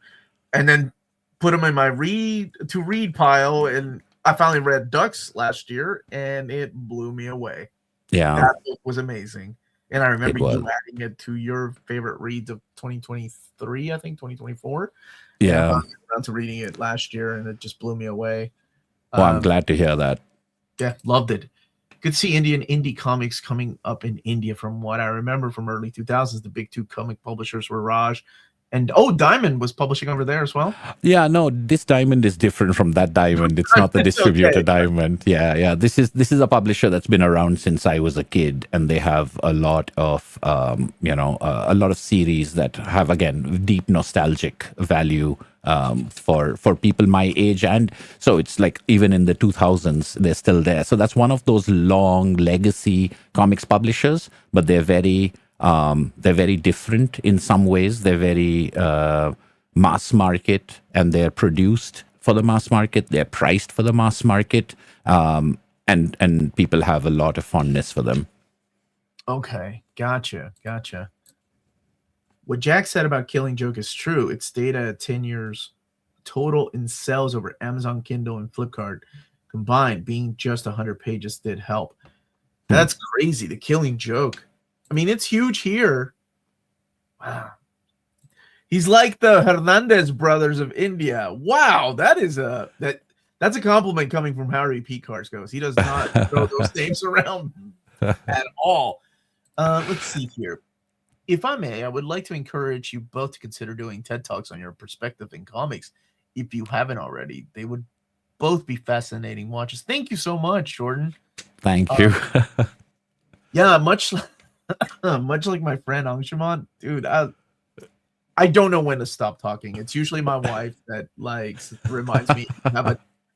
and then put them in my read pile. And I finally read Ducks last year, and it blew me away. Yeah, that book was amazing. And I remember you adding it to your favorite reads of 2023, I think 2024. Yeah, I got around to reading it last year, and it just blew me away. Well, I'm glad to hear that. Yeah, loved it. Good to see indie comics coming up in India. From what I remember from early 2000s, the big 2 comic publishers were Raj and Diamond was publishing over there as well. Yeah, no, this Diamond is different from that Diamond. It's not the distributor Diamond. Yeah. This is a publisher that's been around since I was a kid, and they have a lot of a lot of series that have, again, deep nostalgic value for people my age. And so it's like even in the 2000s, they're still there. So that's one of those long legacy comics publishers, but they're very different in some ways. They're very mass market, and they're produced for the mass market. They're priced for the mass market, and people have a lot of fondness for them. Okay, gotcha. What Jack said about Killing Joke is true. Its data at 10 years total in sales over Amazon Kindle and Flipkart combined, being just 100 pages, did help. That's crazy. The Killing Joke. I mean, it's huge here. Wow. He's like the Hernandez brothers of India. Wow, that's a compliment coming from Harry P. Karsgos. He does not throw those names around at all. Let's see here. If I may, I would like to encourage you both to consider doing TED Talks on your perspective in comics. If you haven't already, they would both be fascinating watches. Thank you so much, Jordan. Thank you. Yeah, much like my friend Anshuman, dude, I don't know when to stop talking. It's usually my wife that reminds me,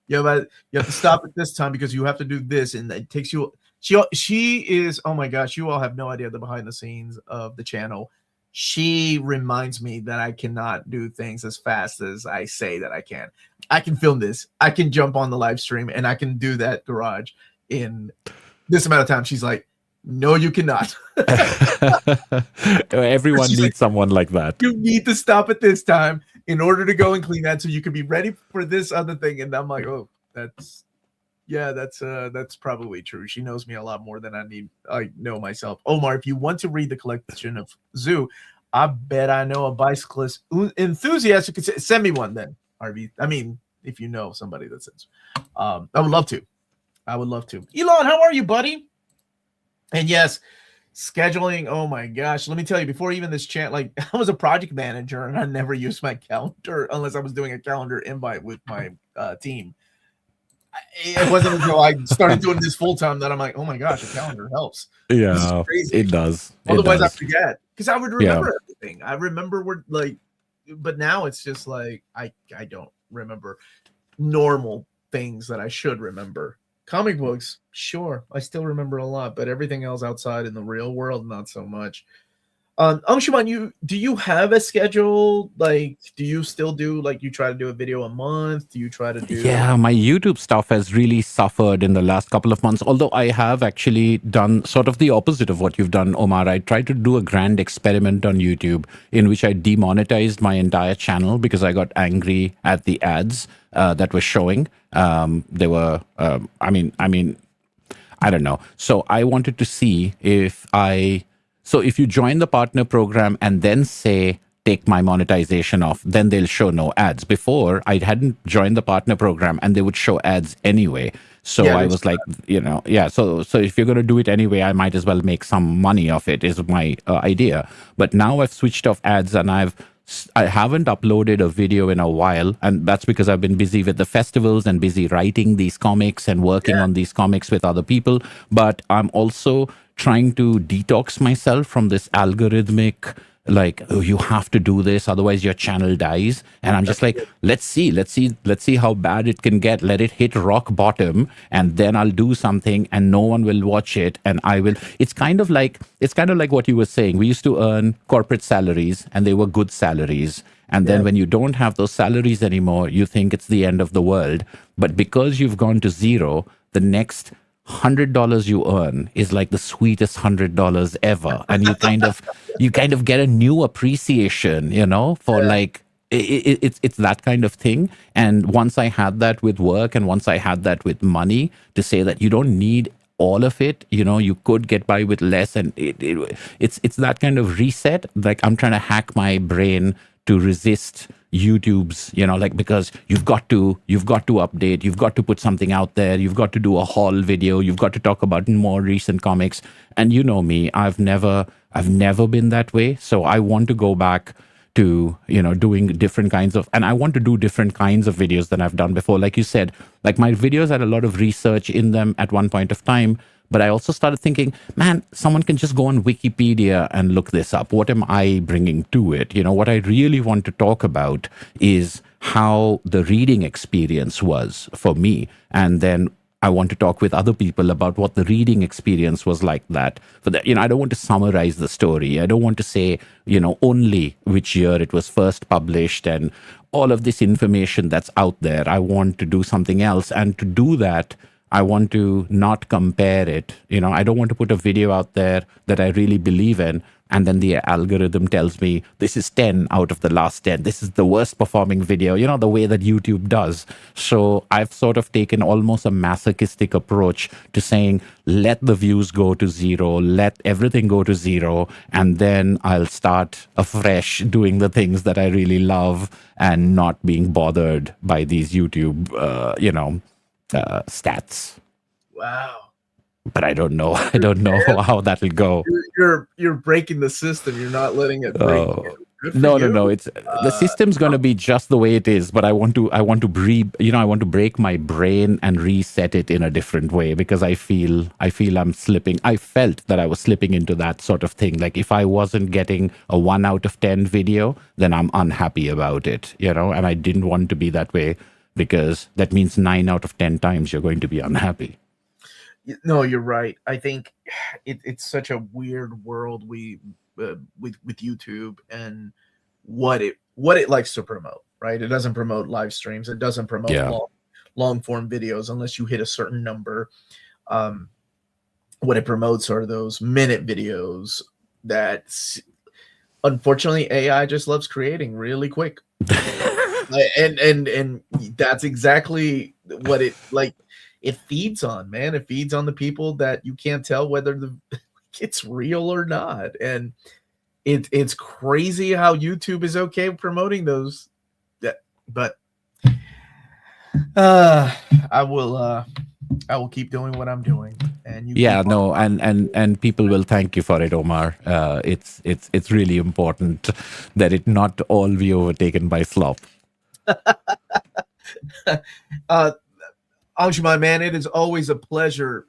you have to stop at this time because you have to do this, and it takes you. She is, oh my gosh, you all have no idea the behind the scenes of the channel. She reminds me that I cannot do things as fast as I say that I can. I can film this, I can jump on the live stream, and I can do that garage in this amount of time. She's like, no, you cannot. Everyone needs someone like that. You need to stop at this time in order to go and clean that so you can be ready for this other thing. And I'm like, oh, that's probably true. She knows me a lot more than I know myself. Omar, if you want to read the collection of Zoo, I bet I know a bicyclist enthusiast who could send me one then, RV. I mean, if you know somebody that sends. I would love to. Elon, how are you, buddy? And yes, Scheduling, oh my gosh. Let me tell you, before even this chat, like I was a project manager and I never used my calendar unless I was doing a calendar invite with my team. It wasn't until I started doing this full time that I'm like, oh my gosh, a calendar helps. This is Yeah, crazy. it does. It Otherwise, I does. forget because I would Yeah. remember everything. I remember where like, but now it's just like I don't remember normal things that I should remember. Comic books, sure, I still remember a lot, but everything else outside in the real world, not so much. Shimon, do you have a schedule? Like, do you still do like you try to do a video a month? Do you try to do? Yeah, my YouTube stuff has really suffered in the last couple of months. Although I have actually done sort of the opposite of what you've done, Omar. I tried to do a grand experiment on YouTube in which I demonetized my entire channel because I got angry at the ads that were showing. They were, I don't know. So I wanted to see if so if you join the partner program and then say, take my monetization off, then they'll show no ads. Before, I hadn't joined the partner program and they would show ads anyway. So Yeah, I was like, yeah. So if you're going to do it anyway, I might as well make some money off it. Is my idea. But now I've switched off ads and I haven't uploaded a video in a while, and that's because I've been busy with the festivals and busy writing these comics and working on these comics with other people. But I'm also trying to detox myself from this algorithmic, like, oh, you have to do this, otherwise your channel dies. And I'm just like, let's see how bad it can get. Let it hit rock bottom, and then I'll do something, and no one will watch it, and I will. It's kind of like what you were saying. We used to earn corporate salaries, and they were good salaries. And then when you don't have those salaries anymore, you think it's the end of the world. But because you've gone to zero, the next $100 you earn is like the sweetest $100 ever, and you kind of get a new appreciation, for like it's that kind of thing. And once I had that with work, and once I had that with money, to say that you don't need all of it, you could get by with less, and it's that kind of reset. Like, I'm trying to hack my brain to resist YouTube's, like, because you've got to update, you've got to put something out there, you've got to do a haul video, you've got to talk about more recent comics. And you know me, I've never been that way. So I want to go back to, doing different kinds of, and I want to do different kinds of videos than I've done before. Like you said, like, my videos had a lot of research in them at one point of time. But I also started thinking, man, someone can just go on Wikipedia and look this up. What am I bringing to it? What I really want to talk about is how the reading experience was for me. And then I want to talk with other people about what the reading experience was like that. For that, I don't want to summarize the story. I don't want to say, only which year it was first published and all of this information that's out there. I want to do something else. And to do that, I want to not compare it. I don't want to put a video out there that I really believe in, and then the algorithm tells me this is 10 out of the last 10. This is the worst performing video, the way that YouTube does. So I've sort of taken almost a masochistic approach to saying, let the views go to zero, let everything go to zero, and then I'll start afresh doing the things that I really love and not being bothered by these YouTube, stats. Wow. But I don't know. I don't know how that'll go. You're breaking the system. You're not letting it break you. No. It's the system's going to be just the way it is. But I want to breathe. I want to break my brain and reset it in a different way, because I feel I'm slipping. I felt that I was slipping into that sort of thing. Like, if I wasn't getting a 1 out of 10 video, then I'm unhappy about it. And I didn't want to be that way, because that means 9 out of 10 times you're going to be unhappy. No, you're right. I think it's such a weird world with YouTube and what it likes to promote, right? It doesn't promote live streams. It doesn't promote long form videos unless you hit a certain number. What it promotes are those minute videos that, unfortunately, AI just loves creating really quick. and that's exactly what it feeds on, man. It feeds on the people that you can't tell whether it's real or not. And it's crazy how YouTube is okay promoting those. But I will keep doing what I'm doing. and you Yeah, keep on. no, and people will thank you for it, Omar. It's really important that it not all be overtaken by slop. uh, Anshuman, man, it is always a pleasure.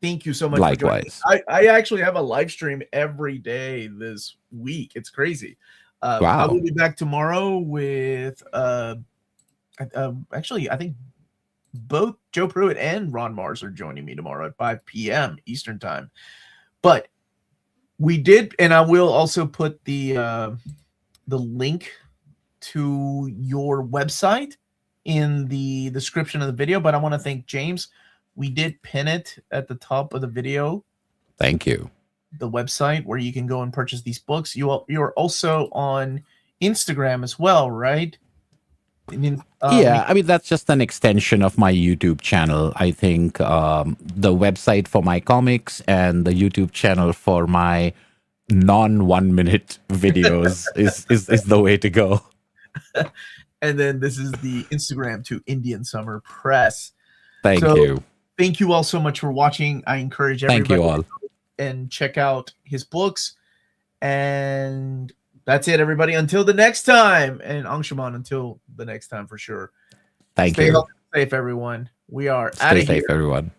Thank you so much for joining me. Likewise. I actually have a live stream every day this week. It's crazy. I will Wow. be back tomorrow with actually, I think both Joe Pruitt and Ron Mars are joining me tomorrow at 5 p.m. Eastern time. But we did, and I will also put the link to your website in the description of the video. But I want to thank James. We did pin it at the top of the video, Thank you. the website where you can go and purchase these books. You're also on Instagram as well, right? I mean, Yeah, I mean, that's just an extension of my YouTube channel. I think the website for my comics and the YouTube channel for my non 1 minute videos is the way to go. and then this is the Instagram to Indian Summer Press. Thank So you. thank you all so much for watching. I encourage Thank everybody you all. and check out his books. And that's it, everybody. Until the next time. And Anshuman, until the next time for sure. Thank Stay you. healthy and safe, everyone. We are out Stay of safe, here. everyone.